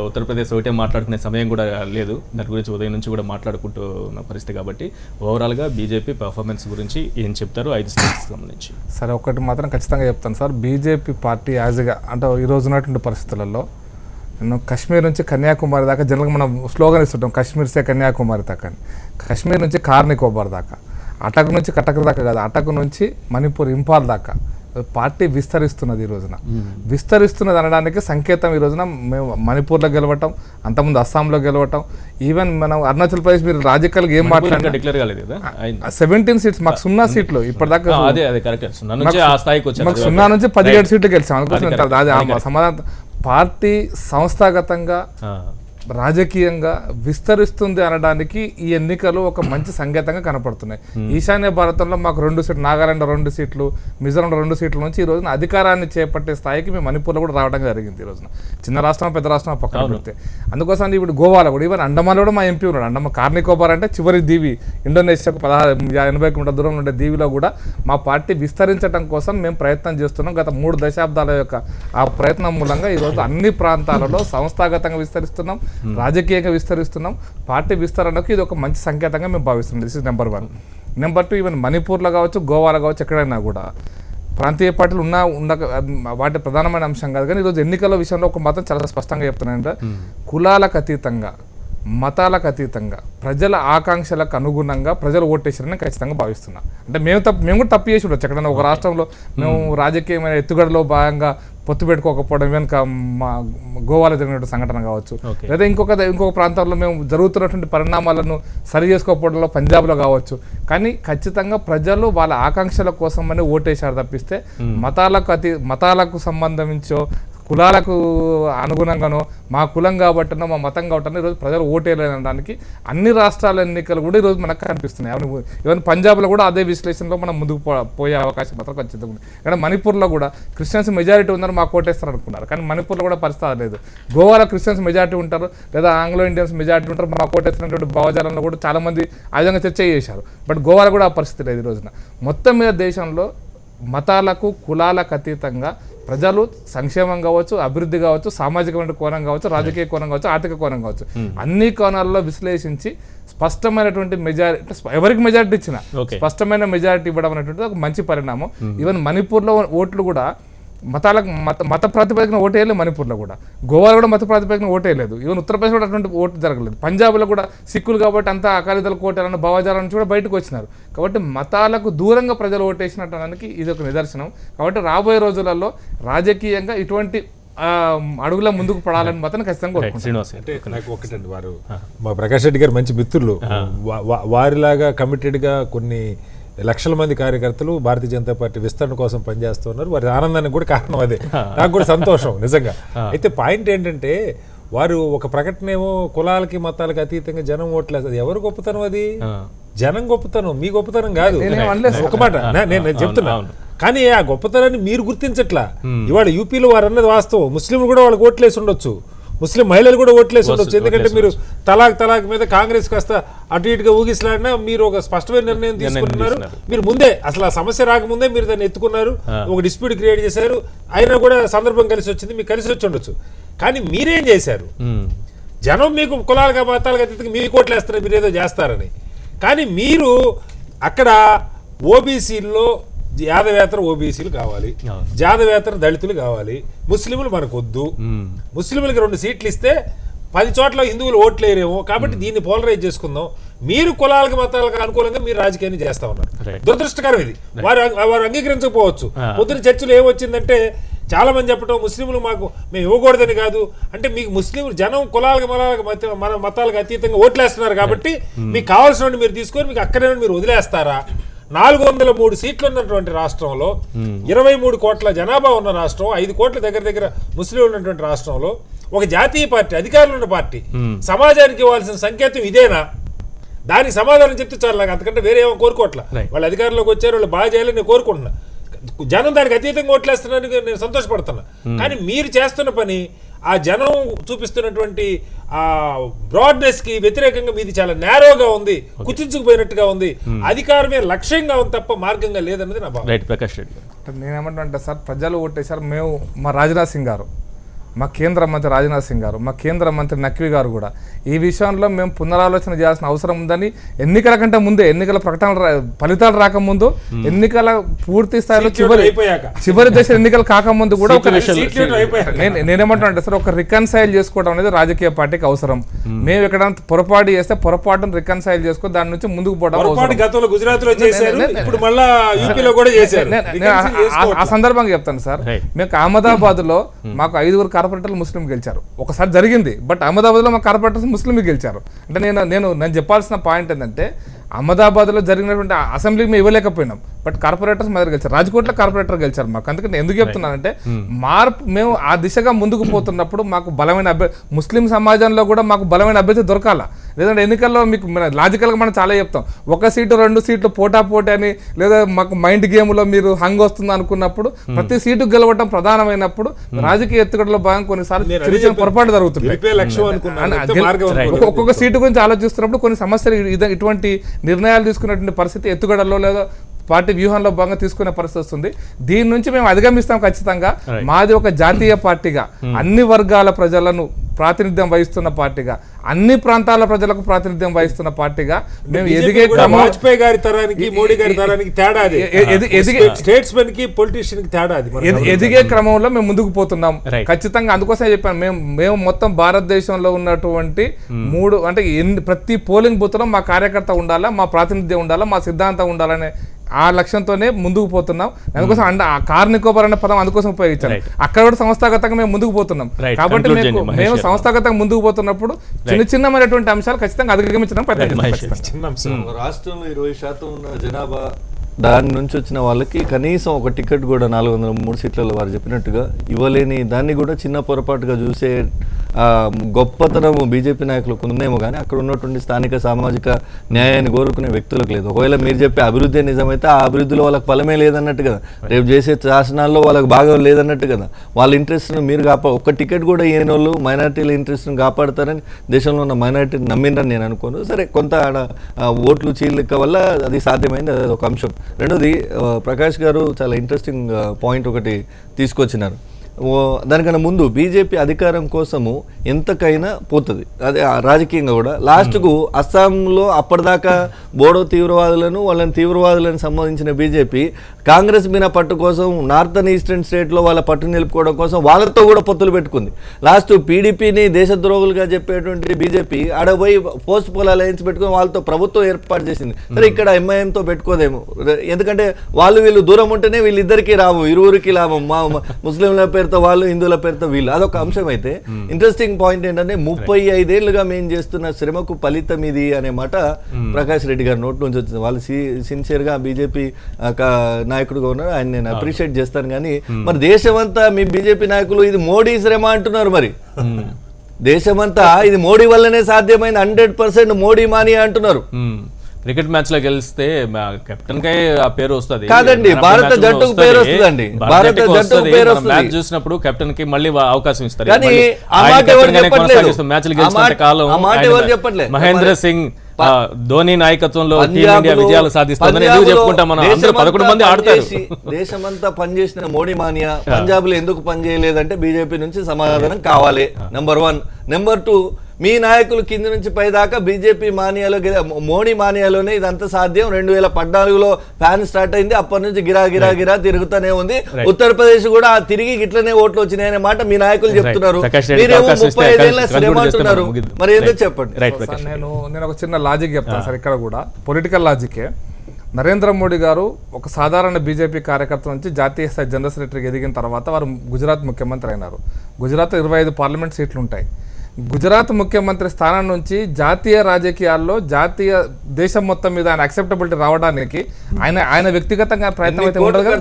ఉత్తరప్రదేశ్ ఒకటే మాట్లాడుకునే సమయం కూడా లేదు, దాని గురించి ఉదయం నుంచి కూడా మాట్లాడుకుంటున్న పరిస్థితి. కాబట్టి ఓవరాల్గా బీజేపీ పర్ఫార్మెన్స్ గురించి ఏం చెప్తారు 5 స్టేట్స్కి సంబంధించి? సరే, ఒకటి మాత్రం ఖచ్చితంగా చెప్తాను సార్. బీజేపీ పార్టీ యాజ్గా అంటే ఈరోజు ఉన్నటువంటి పరిస్థితులలో నేను కాశ్మీర్ నుంచి కన్యాకుమారి దాకా జనరల్గా మనం స్లోగన్ ఇస్తుంటాం, కాశ్మీర్ సే కన్యాకుమారి దాకా అని. కాశ్మీర్ నుంచి కార్నికోబార్ దాకా, అటక్ నుంచి కటక్ దాకా కాదు, అటక్ నుంచి మణిపూర్ ఇంపాల్ దాకా పార్టీ విస్తరిస్తున్నది. ఈ రోజున విస్తరిస్తున్నది అనడానికి సంకేతం ఈ రోజున మేము మణిపూర్లో గెలవటం, అంతకుముందు అస్సాంలో గెలవటం, ఈవెన్ మనం అరుణాచల్ ప్రదేశ్ మీరు రాజకీయాలకు ఏం మాట్లాడారు 17 సీట్స్, మాకు 0 సీట్లు ఇప్పటిదాకా, మాకు 0 నుంచి 17 సీట్లు గెలిచాం అనుకుంటున్నాం. అది సమాధానం పార్టీ సంస్థాగతంగా రాజకీయంగా విస్తరిస్తుంది అనడానికి ఈ ఎన్నికలు ఒక మంచి సంకేతంగా కనపడుతున్నాయి. ఈశాన్య భారతంలో మాకు 2 సీట్లు, నాగాలాండ్ 2 సీట్లు, మిజోరాం 2 సీట్ల నుంచి ఈ రోజున అధికారాన్ని చేపట్టే స్థాయికి మేము మణిపూర్లో కూడా రావడం జరిగింది. ఈ రోజున చిన్న రాష్ట్రం పెద్ద రాష్ట్రం పక్కన పెడితే అందుకోసం ఇప్పుడు గోవాలో కూడా ఈవెన్ అండమాన్లో కూడా మా ఎంపీ ఉన్నాడు. అండమాన్ కార్నికోబార్ అంటే చివరి దీవి, ఇండోనేషియాకు 80 కిలోమీటర్ల దూరంలో ఉండే దీవిలో కూడా మా పార్టీ విస్తరించడం కోసం మేము ప్రయత్నం చేస్తున్నాం. గత 3 దశాబ్దాల యొక్క ఆ ప్రయత్నం మూలంగా ఈరోజు అన్ని ప్రాంతాలలో సంస్థాగతంగా విస్తరిస్తున్నాం, రాజకీయంగా విస్తరిస్తున్నాం. పార్టీ విస్తరణకు ఇది ఒక మంచి సంకేతంగా మేము భావిస్తున్నాం. This is number 1. Number 2, even మణిపూర్లో కావచ్చు, గోవాలో కావచ్చు, ఎక్కడైనా కూడా ప్రాంతీయ పార్టీలు ఉండక వాటి ప్రధానమైన అంశం కాదు. కానీ ఈరోజు ఎన్నికల విషయంలో ఒక మాత్రం చాలా స్పష్టంగా చెప్తున్నానంటే కులాలకు అతీతంగా, మతాలకు అతీతంగా ప్రజల ఆకాంక్షలకు అనుగుణంగా ప్రజలు ఓటేసారని ఖచ్చితంగా భావిస్తున్నా. అంటే మేము కూడా తప్పు చేసి ఉండొచ్చు. ఎక్కడైనా ఒక రాష్ట్రంలో మేము రాజకీయమైన ఎత్తుగడలో భాగంగా పొత్తు పెట్టుకోకపోవడం వెనుక మా గోవాలో జరిగిన సంఘటన కావచ్చు, లేదా ఇంకొక ప్రాంతాల్లో మేము జరుగుతున్నటువంటి పరిణామాలను సరి చేసుకోకపోవడంలో పంజాబ్లో కావచ్చు. కానీ ఖచ్చితంగా ప్రజలు వాళ్ళ ఆకాంక్షల కోసమని ఓటేశారు తప్పిస్తే మతాలకు సంబంధించో కులాలకు అనుగుణంగానో మా కులం కాబట్టనో మా మతం కాబట్టనో ఈరోజు ప్రజలు ఓటేయలేనడానికి అన్ని రాష్ట్రాల ఎన్నికలు కూడా ఈరోజు మనకు కనిపిస్తున్నాయి. ఈవెన్ పంజాబ్లో కూడా అదే విశ్లేషణలో మనం ముందుకు పోయే అవకాశం మాత్రం ఖచ్చితంగా ఉంది. కానీ మణిపూర్లో కూడా క్రిస్టియన్స్ మెజారిటీ ఉన్నారు, మాకు ఓటేస్తారు అనుకున్నారు. కానీ మణిపూర్లో కూడా పరిస్థితి లేదు. గోవాలో క్రిస్టియన్స్ మెజారిటీ ఉంటారు, లేదా ఆంగ్లో ఇండియన్స్ మెజారిటీ ఉంటారు, మాకు ఓటేస్తున్నటువంటి భావజాలంలో కూడా చాలామంది ఆ విధంగా చర్చ చేశారు. బట్ గోవాలో కూడా ఆ పరిస్థితి లేదు. ఈ రోజున మొత్తం మీద దేశంలో మతాలకు కులాలకు అతీతంగా ప్రజలు సంక్షేమం కావచ్చు, అభివృద్ధి కావచ్చు, సామాజికమైన కోణం కావచ్చు, రాజకీయ కోణం కావచ్చు, ఆర్థిక కోణం కావచ్చు, అన్ని కోణాల్లో విశ్లేషించి స్పష్టమైనటువంటి మెజారిటీ, ఎవరికి మెజారిటీ ఇచ్చినా స్పష్టమైన మెజారిటీ ఇవ్వడం అనేటువంటిది ఒక మంచి పరిణామం. ఈవెన్ మణిపూర్లో ఓట్లు కూడా మత ప్రాతిపదికన ఓటేయలేదు. మణిపూర్లో కూడా, గోవాలో కూడా మత ప్రాతిపదికన ఓటేయలేదు. ఈవెన్ ఉత్తరప్రదేశ్ కూడా అటువంటి ఓటు జరగలేదు. పంజాబ్లో కూడా సిక్కులు కాబట్టి అంతా అకాలీదళకు ఓటేయాలన్న భావజాలం నుంచి కూడా బయటకు వచ్చినారు. కాబట్టి మతాలకు దూరంగా ప్రజలు ఓటేసినటానికి ఇది ఒక నిదర్శనం. కాబట్టి రాబోయే రోజులలో రాజకీయంగా ఇటువంటి అడుగుల ముందుకు పడాలని మాత్రం ఖచ్చితంగా అంటే నాకు ఒకటండి, వారు మా ప్రకాష్ రెడ్డి గారు మంచి మిత్రులు, వారిలాగా కమిటెడ్గా కొన్ని లక్షల మంది కార్యకర్తలు భారతీయ జనతా పార్టీ విస్తరణ కోసం పనిచేస్తున్నారు. వారి ఆనందానికి కూడా కారణం అదే. నాకు కూడా సంతోషం నిజంగా. అయితే పాయింట్ ఏంటంటే వారు ఒక ప్రకటన ఏమో కులాలకి మతాలకి అతీతంగా జనం ఓట్లేదు. ఎవరు గొప్పతనం అది? జనం గొప్పతనం, మీ గొప్పతనం కాదు. ఒక మాట నేను చెప్తున్నా. కానీ ఆ గొప్పతనాన్ని మీరు గుర్తించట్లా. ఇవాళ యూపీలో వారు అన్నది వాస్తవం. ముస్లింలు కూడా వాళ్ళకి ఓట్లేసి ఉండొచ్చు, ముస్లిం మహిళలు కూడా ఓట్లేసి ఉండొచ్చు. ఎందుకంటే మీరు తలాక్ మీద కాంగ్రెస్ కాస్త అటు ఇటుగా ఊగిసలాడినా మీరు ఒక స్పష్టమైన నిర్ణయం తీసుకుంటున్నారు. మీరు ముందే అసలు ఆ సమస్య రాకముందే మీరు దాన్ని ఎత్తుకున్నారు, ఒక డిస్ప్యూట్ క్రియేట్ చేశారు. అయినా కూడా సందర్భం కలిసి వచ్చింది, మీకు కలిసి వచ్చి ఉండొచ్చు. కానీ మీరేం చేశారు? జనం మీకు కులాలుగా మతాలుగా అతీతంగా మీకు ఓట్లేస్తారు, మీరు ఏదో చేస్తారని. కానీ మీరు అక్కడ ఓబీసీల్లో యాదవేతర ఓబీసీలు కావాలి, జాదవేతర దళితులు కావాలి, ముస్లింలు మనకు వద్దు, ముస్లింలకి 2 సీట్లు ఇస్తే 10 చోట్ల హిందువులు ఓట్లేరేమో, కాబట్టి దీన్ని పోలరైజ్ చేసుకుందాం. మీరు కులాలకు మతాలకు అనుకూలంగా మీరు రాజకీయాన్ని చేస్తా ఉన్నారు. దురదృష్టకరం ఇది. వారు అంగీకరించకపోవచ్చు. పొద్దున చర్చలు ఏమొచ్చిందంటే చాలా మంది చెప్పడం ముస్లింలు మాకు మేము ఇవ్వకూడదని కాదు, అంటే మీకు ముస్లింలు జనం కులాలకు మన మతాలకు అతీతంగా ఓట్లేస్తున్నారు కాబట్టి మీకు కావాల్సిన మీరు తీసుకొని మీకు అక్కడే మీరు వదిలేస్తారా? 403 సీట్లు ఉన్నటువంటి రాష్ట్రంలో, 23 కోట్ల జనాభా ఉన్న రాష్ట్రం, 5 కోట్ల దగ్గర ముస్లింలు ఉన్నటువంటి రాష్ట్రంలో ఒక జాతీయ పార్టీ, అధికారులు ఉన్న పార్టీ సమాజానికి ఇవ్వాల్సిన సంకేతం ఇదేనా? దానికి సమాధానం చెప్తే చాలు. నాకు అంతకంటే వేరే ఏమో కోరుకోవట్లా. వాళ్ళు అధికారంలోకి వచ్చారు, వాళ్ళు బాగా చేయాలని నేను కోరుకుంటున్నా. జనం దానికి అతీతంగా ఓట్లేస్తున్నానికి నేను సంతోషపడుతున్నా. కానీ మీరు చేస్తున్న పని ఆ జనం చూపిస్తున్నటువంటి ఆ బ్రాడ్నెస్ కి వ్యతిరేకంగా మీది చాలా నేరోగా ఉంది, కుచించుకుపోయినట్టుగా ఉంది. అధికారమే లక్ష్యంగా ఉంది తప్ప మార్గంగా లేదన్నది నా భావన. ప్రకాష్ రెడ్డి నేనేమంటే సార్, ప్రజలు ఓటేశారు. మేము మా రాజ్నాథ్ సింగ్ గారు, మా కేంద్ర మంత్రి రాజ్నాథ్ సింగ్ గారు, మా కేంద్ర మంత్రి నఖ్వీ గారు కూడా ఈ విషయంలో మేము పునరాలోచన చేయాల్సిన అవసరం ఉందని ఎన్నికల కంటే ముందే, ఎన్నికల ఫలితాలు రాకముందు, ఎన్నికల పూర్తి స్థాయిలో చివరి దశ ఎన్నికలు కాకముందు కూడా నేనేమంటున్నా సార్, ఒక రికన్సైల్ చేసుకోవడం అనేది రాజకీయ పార్టీకి అవసరం. మేము ఎక్కడ పొరపాటు చేస్తే పొరపాటును రికన్సైల్ చేసుకుని దాని నుంచి ముందుకు పోవడం. ఆ సందర్భంగా చెప్తాను సార్, మేము అహ్మదాబాద్ లో మాకు 5 కార్పొరేటర్లు ముస్లిం గెలిచారు. ఒకసారి జరిగింది, బట్ అహ్మదాబాద్లో మా కార్పొరేటర్స్ ముస్లిం గెలిచారు. అంటే నేను చెప్పాల్సిన పాయింట్ ఏంటంటే అహ్మదాబాద్లో జరిగినటువంటి అసెంబ్లీకి మేము ఇవ్వలేకపోయినాం, బట్ కార్పొరేటర్స్ మా దగ్గర గెలిచారు. రాజ్కోట్లో కార్పొరేటర్ గెలిచారు మాకు. అందుకని ఎందుకు చెప్తున్నానంటే మార్పు మేము ఆ దిశగా ముందుకు పోతున్నప్పుడు మాకు బలమైన ముస్లిం సమాజంలో కూడా మాకు బలమైన అభ్యర్థి దొరకాల. లేదంటే ఎన్నికల్లో మీకు లాజికల్గా మనం చాలా చెప్తాం, 1 సీటు 2 సీట్లు పోటాపోటీ అని, లేదా మాకు మైండ్ గేమ్లో మీరు హంగ్ వస్తుంది అనుకున్నప్పుడు ప్రతి సీటు గెలవటం ప్రధానమైనప్పుడు రాజకీయ ఎత్తుగడలో భాగంగా కొన్నిసార్లు చిన్న చిన్న పొరపాటు జరుగుతుంది. ఒక్కొక్క సీటు గురించి ఆలోచిస్తున్నప్పుడు కొన్ని సమస్యలు ఇటువంటి నిర్ణయాలు తీసుకున్నటువంటి పరిస్థితి ఎత్తుగడలో లేదా పార్టీ వ్యూహంలో భాగంగా తీసుకునే పరిస్థితి వస్తుంది. దీని నుంచి మేము అధిగమిస్తాం ఖచ్చితంగా. మాది ఒక జాతీయ పార్టీగా, అన్ని వర్గాల ప్రజలను ప్రాతినిధ్యం వహిస్తున్న పార్టీగా, అన్ని ప్రాంతాల ప్రజలకు ప్రాతినిధ్యం వహిస్తున్న పార్టీగా మేము ఎదిగే వాజ్పేయి గారి తరానికి మోడీ గారి తరానికి తేడా, స్టేట్స్మెన్ కి పొలిటీషియన్ కి తేడా. ఎదిగే క్రమంలో మేము ముందుకు పోతున్నాం ఖచ్చితంగా. అందుకోసమే చెప్పాను, మేము మొత్తం భారతదేశంలో ఉన్నటువంటి 3 అంటే ప్రతి పోలింగ్ బూత్ లో మా కార్యకర్త ఉండాలా, మా ప్రాతినిధ్యం ఉండాలా, మా సిద్ధాంతం ఉండాలనే ఆ లక్ష్యంతోనే ముందుకు పోతున్నాం. అందుకోసం కార్నికోబర్ అనే పదం అందుకోసం ఉపయోగించాలి. అక్కడ కూడా సంస్థాగతంగా మేము ముందుకు పోతున్నాం. కాబట్టి మేము సంస్థాగతంగా ముందుకు పోతున్నప్పుడు చిన్న చిన్నమైనటువంటి అంశాలు ఖచ్చితంగా అధిగమించడం ప్రయత్నిస్తాం. రాష్ట్రంలో 20% ఉన్న జనాభా, దాని నుంచి వచ్చిన వాళ్ళకి కనీసం ఒక టికెట్ కూడా 403 సీట్లలో వారు చెప్పినట్టుగా ఇవ్వలేని దాన్ని కూడా చిన్న పొరపాటుగా చూసే గొప్పతనం బీజేపీ నాయకులకు ఉందేమో కానీ అక్కడ ఉన్నటువంటి స్థానిక సామాజిక న్యాయాన్ని కోరుకునే వ్యక్తులకు లేదు. ఒకవేళ మీరు చెప్పే అభివృద్ధి నిజమైతే ఆ అభివృద్ధిలో వాళ్ళకి ఫలమే లేదన్నట్టు కదా, రేపు చేసే శాసనాల్లో వాళ్ళకి భాగం లేదన్నట్టు కదా. వాళ్ళ ఇంట్రెస్ట్ను మీరు ఒక్క టికెట్ కూడా ఇయ్యని వాళ్ళు మైనార్టీల ఇంట్రెస్ట్ను కాపాడతారని దేశంలో ఉన్న మైనార్టీని నమ్మిందని నేను అనుకోను. సరే, కొంత ఓట్లు చీలిక వల్ల అది సాధ్యమైంది, అది ఒక అంశం. రెండోది, ప్రకాష్ గారు చాలా ఇంట్రెస్టింగ్ పాయింట్ ఒకటి తీసుకొచ్చినారు. దానికన్నా ముందు బీజేపీ అధికారం కోసము ఎంతకైనా పోతుంది, అదే రాజకీయంగా కూడా. లాస్ట్కు అస్సాంలో అప్పటిదాకా బోడో తీవ్రవాదులను వాళ్ళని తీవ్రవాదులను సంబంధించిన బీజేపీ కాంగ్రెస్ మీద పట్టు కోసం నార్థన్ ఈస్టర్న్ స్టేట్లో వాళ్ళ పట్టు నిలుపుకోవడం కోసం వాళ్ళతో కూడా పొత్తులు పెట్టుకుంది. లాస్ట్ పీడీపీని దేశద్రోహులుగా చెప్పేటువంటి బీజేపీ ఆడపోయి పోస్ట్ పోల్ అలయన్స్ పెట్టుకుని వాళ్ళతో ప్రభుత్వం ఏర్పాటు చేసింది. సరే, ఇక్కడ ఎంఐఎంతో పెట్టుకోదేమో, ఎందుకంటే వాళ్ళు వీళ్ళు దూరం ఉంటేనే వీళ్ళిద్దరికీ రావు, ఇరువురికి లాభం. మా ముస్లింల పేరుతో వాళ్ళు, హిందువుల పేరుతో వీళ్ళు, అదొక అంశం. అయితే ఇంట్రెస్టింగ్ పాయింట్ ఏంటంటే 35 ఏళ్లుగా మేము చేస్తున్న శ్రమకు ఫలితం ఇది అనే మాట ప్రకాష్ రెడ్డి గారి నోట్ నుంచి వచ్చింది. వాళ్ళు సిన్సియర్గా బీజేపీ నాయకుడుగా ఉన్నారు, ఆయన నేను అప్రిషియేట్ చేస్తాను. కానీ మరి దేశమంతా మీ బీజేపీ నాయకులు ఇది మోడీ శ్రమ అంటున్నారు. మరి దేశమంతా ఇది మోడీ వల్లనే సాధ్యమైంది, 100% మోడీ మాని అంటున్నారు. క్రికెట్ మ్యాచ్ లో గెలిస్తే కెప్టెన్ కై ఆ పేరు వస్తుంది కాదండి, భారత జట్టుకు పేరు వస్తుందండి. భారత జట్టుకు పేరు వస్తుంది. మ్యాచ్ చూసినప్పుడు కెప్టెన్ కి మళ్ళీ అవకాశం ఇస్తారు. కానీ ఆ మాట ఎవరు చెప్పట్లేదు, మ్యాచ్లు గెలిచినంత కాలం మహేంద్ర సింగ్ ధోని నాయకత్వంలో టీమిండియా విజయాలు సాధిస్తుందని ఎందుకు చెప్పుకుంటాం మనం? అందరూ 11 మంది ఆడతారు. దేశమంతా పనిచేసిన మోడీ మానియా పంజాబ్ లో ఎందుకు పనిచేయలేదంటే బీజేపీ నుంచి సమాధానం కావాలి. నెంబర్ 1. నెంబర్ 2, మీ నాయకులు కింది నుంచి పైదాకా బీజేపీ మానియాలో, మోడీ మానియాలోనే ఇదంతా సాధ్యం. 2014లో ఫ్యాన్ స్టార్ట్ అయింది, అప్పటి నుంచి గిరా గిరా గిరా తిరుగుతూనే ఉంది. ఉత్తరప్రదేశ్ కూడా తిరిగి ఇట్లనే ఓట్లు వచ్చినాయనే మాట మీ నాయకులు చెప్తున్నారు. మీరేమో 35 ఏళ్ళ శ్రమ అంటున్నారు. మరి ఎందుకు చెప్పండి. నేను ఒక చిన్న లాజిక్ చెప్తాను సార్. ఇక్కడ కూడా పొలిటికల్ లాజికే. నరేంద్ర మోడీ గారు ఒక సాధారణ బీజేపీ కార్యకర్త నుంచి జాతీయ స్థాయి జనరల్ సెక్రటరీకి ఎదిగిన తర్వాత వారు గుజరాత్ ముఖ్యమంత్రి అయినారు. గుజరాత్ 25 పార్లమెంట్ సీట్లు ఉంటాయి. గుజరాత్ ముఖ్యమంత్రి స్థానం నుంచి జాతీయ రాజకీయాల్లో దేశం మొత్తం మీద ఆయన అక్సెప్టబిలిటీ రావడానికి ఆయన వ్యక్తిగతంగా ప్రయత్నం అయితే ఉండదు కదా.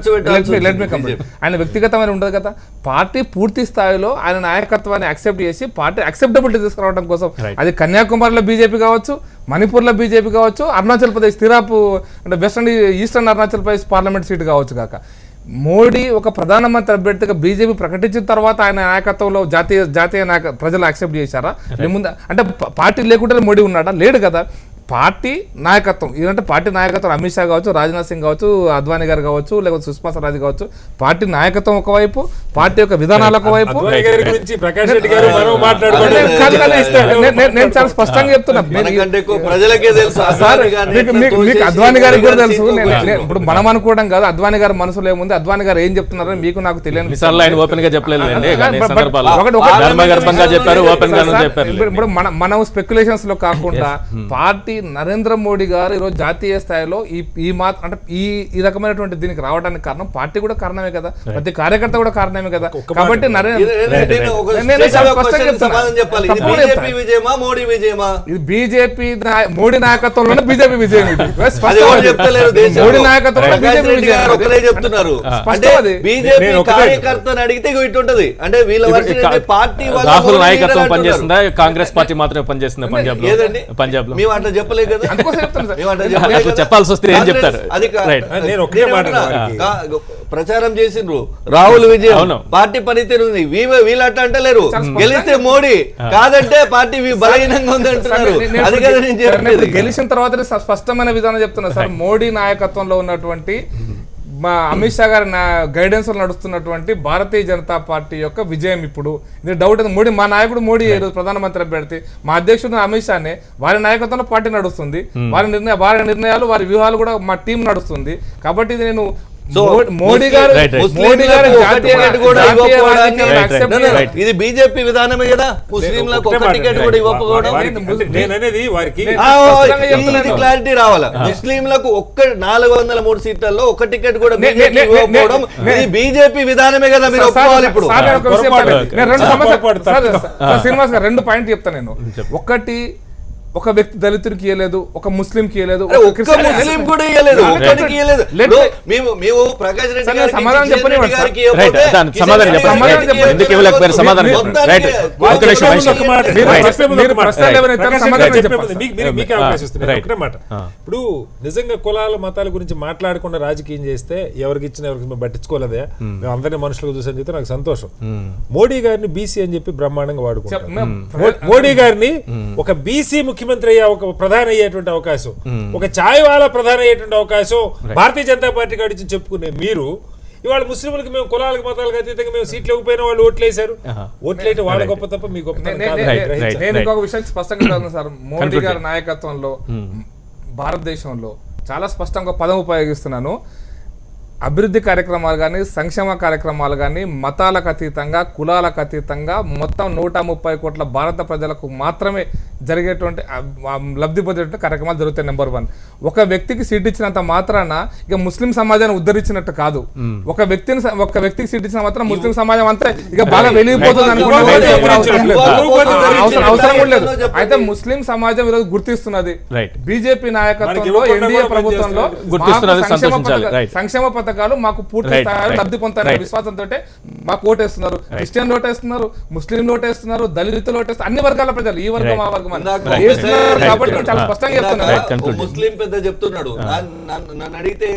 ఆయన వ్యక్తిగతమైన ఉండదు కదా. పార్టీ పూర్తి స్థాయిలో ఆయన నాయకత్వాన్ని యాక్సెప్ట్ చేసి పార్టీ అక్సెప్టబిలిటీ తీసుకురావడం కోసం, అది కన్యాకుమారిలో బీజేపీ కావచ్చు, మణిపూర్లో బీజేపీ కావచ్చు, అరుణాచల్ ప్రదేశ్ తిరాపు అంటే eastern Arunachal Pradesh parliament seat కావచ్చు కాక, మోడీ ఒక ప్రధానమంత్రి అభ్యర్థిగా బీజేపీ ప్రకటించిన తర్వాత ఆయన నాయకత్వంలో జాతీయ ప్రజలు యాక్సెప్ట్ చేశారా? ముందు అంటే పార్టీ లేకుంటే మోడీ ఉన్నాడా? లేడు కదా. పార్టీ నాయకత్వం ఇదంటే పార్టీ నాయకత్వం అమిత్ షా కావచ్చు, రాజ్నాథ్ సింగ్ కావచ్చు, అద్వానీ గారు కావచ్చు, లేకపోతే సుష్మా స్వరాజ్ కావచ్చు. పార్టీ నాయకత్వం ఒకవైపు, పార్టీ యొక్క విధానాలు ఒకవైపు. నేను చాలా స్పష్టంగా చెప్తున్నా, మీకు అద్వానీ గారికి కూడా తెలుసు. ఇప్పుడు మనం అనుకోవడం కాదు, అద్వానీ గారి మనసులో ఏముంది, అద్వానీ గారు ఏం చెప్తున్నారని మీకు నాకు తెలియదు. ఇప్పుడు మనం స్పెక్యులేషన్స్ లో కాకుండా పార్టీ నరేంద్ర మోడీ గారు ఈరోజు జాతీయ స్థాయిలో అంటే ఈ రకమైనటువంటి దీనికి రావడానికి కారణం పార్టీ కూడా కారణమే కదా, ప్రతి కార్యకర్త కూడా కారణమే కదా. కాబట్టి బీజేపీ మోడీ నాయకత్వంలోనే బీజేపీ విజయం, మోడీ నాయకత్వంలో చెప్తున్నారు. కార్యకర్తను అడిగితే ఇటుంటది అంటే వీళ్ళ పార్టీ రాహుల్ నాయకత్వం పనిచేస్తుందా, కాంగ్రెస్ పార్టీ మాత్రమే పనిచేస్తుందా పంజాబ్ లో? మేము అట్లా చెప్పలేదు కదా, చెప్పాల్సి వస్తే ఏం చెప్తారు? ప్రచారం చేసిండ్రు రాహుల్ విజయం, పార్టీ పనితీరు ఉంది, వీళ్ళు అట్లా అంటలేరు. గెలిస్తే మోడీ, కాదంటే పార్టీ బలహీనంగా ఉంది అంటున్నారు. అది కదా నేను చెప్పేది. గెలిచిన తర్వాత స్పష్టమైన విధానం చెప్తున్నా సార్, మోడీ నాయకత్వంలో ఉన్నటువంటి మా అమిత్ షా గారి గైడెన్స్ లో నడుస్తున్నటువంటి భారతీయ జనతా పార్టీ యొక్క విజయం. ఇప్పుడు ఇది డౌట్ మోడీ, మా నాయకుడు మోడీ ప్రధానమంత్రి అభ్యర్థి, మా అధ్యక్షుడు అమిత్ షానే, వారి నాయకత్వంలో పార్టీ నడుస్తుంది, వారి నిర్ణయాలు వారి వ్యూహాలు కూడా మా టీం నడుస్తుంది. కాబట్టి ఇది నేను మోడీ గారు ఇది బీజేపీ విధానమే కదా, ముస్లింలకు ఒక టికెట్ కూడా ఇవ్వకపోవడం. క్లారిటీ రావాలా, ముస్లింలకు 403 సీట్లలో ఒక టికెట్ కూడా ఇవ్వకపోవడం ఇది బీజేపీ విధానమే కదా, మీరు ఒప్పుకోవాలి. ఇప్పుడు శ్రీనివాస్ గారు 2 పాయింట్ చెప్తాను నేను. ఒకటి, ఒక వ్యక్తి దళితుడికి ఇవ్వలేదు, ఒక ముస్లింకి ఇవ్వలేదు, ముస్లిం కూడా ఇవ్వలేదు, సమాధానం చెప్పని ఇప్పుడు నిజంగా కులాల మతాల గురించి మాట్లాడకుండా రాజకీయం చేస్తే ఎవరికి ఇచ్చిన ఎవరికి పట్టించుకోలేదే, మేము అందరినీ మనుషులకు చూసని చెప్తే నాకు సంతోషం. మోడీ గారిని బీసీ అని చెప్పి బ్రహ్మాండంగా వాడుకుంటాం. మోడీ గారిని ఒక బీసీ ముఖ్యమంత్రి అయ్యే ఒక ప్రధాని అయ్యేటువంటి అవకాశం, ఒక ఛాయ్ వాలా ప్రధాని అయ్యేటువంటి అవకాశం భారతీయ జనతా పార్టీ కాడిచి చెప్పుకునే మీరు ఇవాళ ముస్లింలకు మేము కులాలకు మతాలకు అతీతంగా మేము సీట్లు ఇవ్వకపోయినా వాళ్ళు ఓట్లేశారు. ఓట్లయితే వాళ్ళ గొప్ప తప్ప మీ గొప్ప. నేను ఇంకొక విషయం స్పష్టంగా సార్, మోడీ గారి నాయకత్వంలో భారతదేశంలో చాలా స్పష్టంగా పదం ఉపయోగిస్తున్నాను. అభివృద్ధి కార్యక్రమాలు కానీ, సంక్షేమ కార్యక్రమాలు కానీ, మతాలకు అతీతంగా, కులాలకు అతీతంగా మొత్తం 130 కోట్ల భారత ప్రజలకు మాత్రమే జరిగేటువంటి లబ్ధి పొందేటువంటి కార్యక్రమాలు జరుగుతాయి. నెంబర్ 1, ఒక వ్యక్తికి సీట్ ఇచ్చినంత మాత్రాన ఇక ముస్లిం సమాజాన్ని ఉద్ధరించినట్టు కాదు. ఒక వ్యక్తికి సీట్ ఇచ్చిన మాత్రం ముస్లిం సమాజం అంతా ఇక బాగా వెలిగిపోతుంది అవసరం కూడా లేదు. అయితే ముస్లిం సమాజం ఈరోజు గుర్తిస్తున్నది, బీజేపీ నాయకత్వంలో ఎన్డీఏ ప్రభుత్వంలో సంక్షేమ పథకాలు మాకు పూర్తి స్థాయిలో లబ్ధి పొందుతారనే విశ్వాసంతో మాకు ఓటేస్తున్నారు. క్రిస్టియన్ ఓటేస్తున్నారు, ముస్లిం ఓటేస్తున్నారు, దళితులు ఓటేస్తున్నారు, అన్ని వర్గాల ప్రజలు, ఈ వర్గం ఆ వర్గం కాబట్టి చాలా స్పష్టంగా చెప్తున్నారు. ముస్లిం పెద్ద చెప్తున్నాడు, నన్ను అడిగితే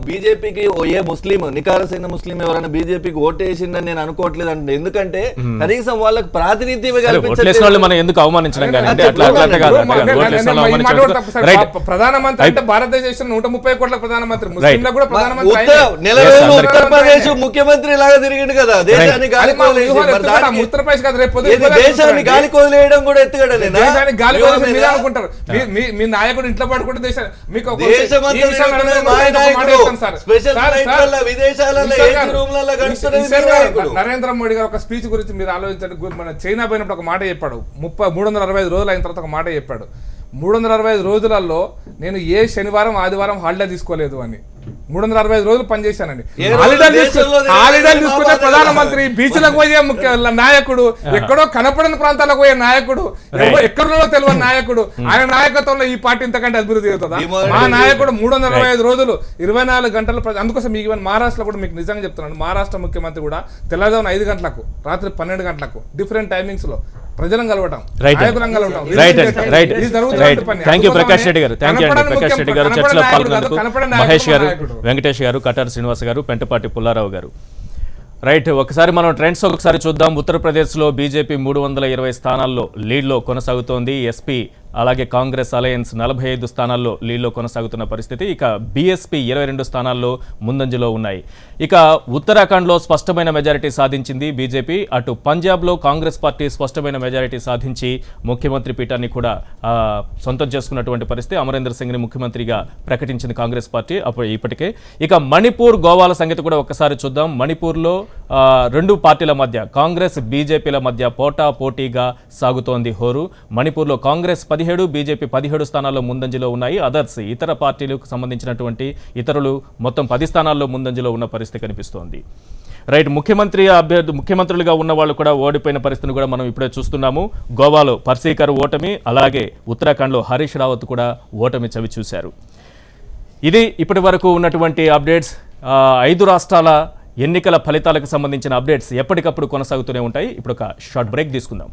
బీజేపీకి ఏ ముస్లిం నికారసైన ముస్లిం ఎవరైనా బీజేపీకి ఓటేసిందని నేను అనుకోవట్లేదు అంటే, ఎందుకంటే కనీసం వాళ్ళకి ప్రాతినిధ్యం ప్రధానమంత్రి అంటే భారతదేశం 130 కోట్ల ప్రధానమంత్రి, ముస్లింలకు కూడా ప్రధానమంత్రి, ఉత్తరప్రదేశ్ ముఖ్యమంత్రి లాగా తిరిగిండు కదా, దేశాన్ని ఉత్తరప్రదేశ్ కాదు రేపు దేశాన్ని గాలి కొదిలేయడం కూడా ఎత్తుగడ గాలి అనుకుంటారు. మీ నాయకుడు ఇంట్లో పడుకుంటే దేశాన్ని మీకు నరేంద్ర మోడీ గారు ఒక స్పీచ్ గురించి మీరు ఆలోచించండి. మన చైనా పోయినప్పుడు ఒక మాట చెప్పాడు, 365 రోజులు అయిన తర్వాత ఒక మాట చెప్పాడు, 365 రోజులలో నేను ఏ శనివారం ఆదివారం హాలిడే తీసుకోలేదు అని. 365 రోజులు పనిచేశానండి. హాలిడేలు తీసుకుంటే ప్రధానమంత్రి, బీచ్లకు పోయే నాయకుడు, ఎక్కడో కనపడని ప్రాంతాలకు పోయే నాయకుడు, ఎక్కడో తెలియని నాయకుడు, ఆయన నాయకత్వంలో ఈ పార్టీ ఇంతకంటే అభివృద్ధి అవుతుందా? మా నాయకుడు 365 రోజులు 24 గంటలు. అందుకోసం మీకు ఈవెన్ మహారాష్ట్రలో కూడా మీకు నిజంగా చెప్తున్నాను, మహారాష్ట్ర ముఖ్యమంత్రి కూడా తెల్లవారుజామున 5 గంటలకు, రాత్రి 12 గంటలకు డిఫరెంట్ టైమింగ్స్ లో ప్రజలను కలవటం, నాయకులను కలవటం. ప్రకాష్ రెడ్డి గారు చర్చలో పాల్గొన్నందుకు, మహేష్ గారు, వెంకటేష్ గారు, కటార్ శ్రీనివాస్ గారు, పెంటపాటి పుల్లారావు గారు. రైట్, ఒకసారి మనం ట్రెండ్స్ ఒకసారి చూద్దాం. ఉత్తరప్రదేశ్లో బీజేపీ 320 స్థానాల్లో లీడ్లో కొనసాగుతోంది. ఎస్పీ అలాగే కాంగ్రెస్ అలయన్స్ 45 స్థానాల్లో లీడ్లో కొనసాగుతున్న పరిస్థితి. ఇక బీఎస్పీ 22 స్థానాల్లో ముందంజలో ఉన్నాయి. ఇక ఉత్తరాఖండ్లో స్పష్టమైన మెజారిటీ సాధించింది బీజేపీ. అటు పంజాబ్లో కాంగ్రెస్ పార్టీ స్పష్టమైన మెజారిటీ సాధించి ముఖ్యమంత్రి పీఠాన్ని కూడా సొంతం చేసుకున్నటువంటి పరిస్థితి. అమరేందర్ సింగ్ని ముఖ్యమంత్రిగా ప్రకటించింది కాంగ్రెస్ పార్టీ ఇప్పటికే. ఇక మణిపూర్, గోవాల సంగతి కూడా ఒక్కసారి చూద్దాం. మణిపూర్లో 2 పార్టీల మధ్య, కాంగ్రెస్ బీజేపీల మధ్య పోటా పోటీగా సాగుతోంది హోరు. మణిపూర్లో కాంగ్రెస్ 15 17, బీజేపీ 17 స్థానాల్లో ముందంజలో ఉన్నాయి. అదర్స్ ఇతర పార్టీలకు సంబంధించినటువంటి ఇతరులు మొత్తం 10 స్థానాల్లో ముందంజలో ఉన్న పరిస్థితి కనిపిస్తోంది. రైట్, ముఖ్యమంత్రులుగా ఉన్న వాళ్ళు కూడా ఓడిపోయిన పరిస్థితిని కూడా మనం ఇప్పుడే చూస్తున్నాము. గోవాలో పర్సీకర్ ఓటమి, అలాగే ఉత్తరాఖండ్లో హరీష్ రావత్ కూడా ఓటమి చవి చూశారు. ఇది ఇప్పటి వరకు ఉన్నటువంటి అప్డేట్స్. 5 రాష్ట్రాల ఎన్నికల ఫలితాలకు సంబంధించిన అప్డేట్స్ ఎప్పటికప్పుడు కొనసాగుతూనే ఉంటాయి. ఇప్పుడు ఒక షార్ట్ బ్రేక్ తీసుకుందాం.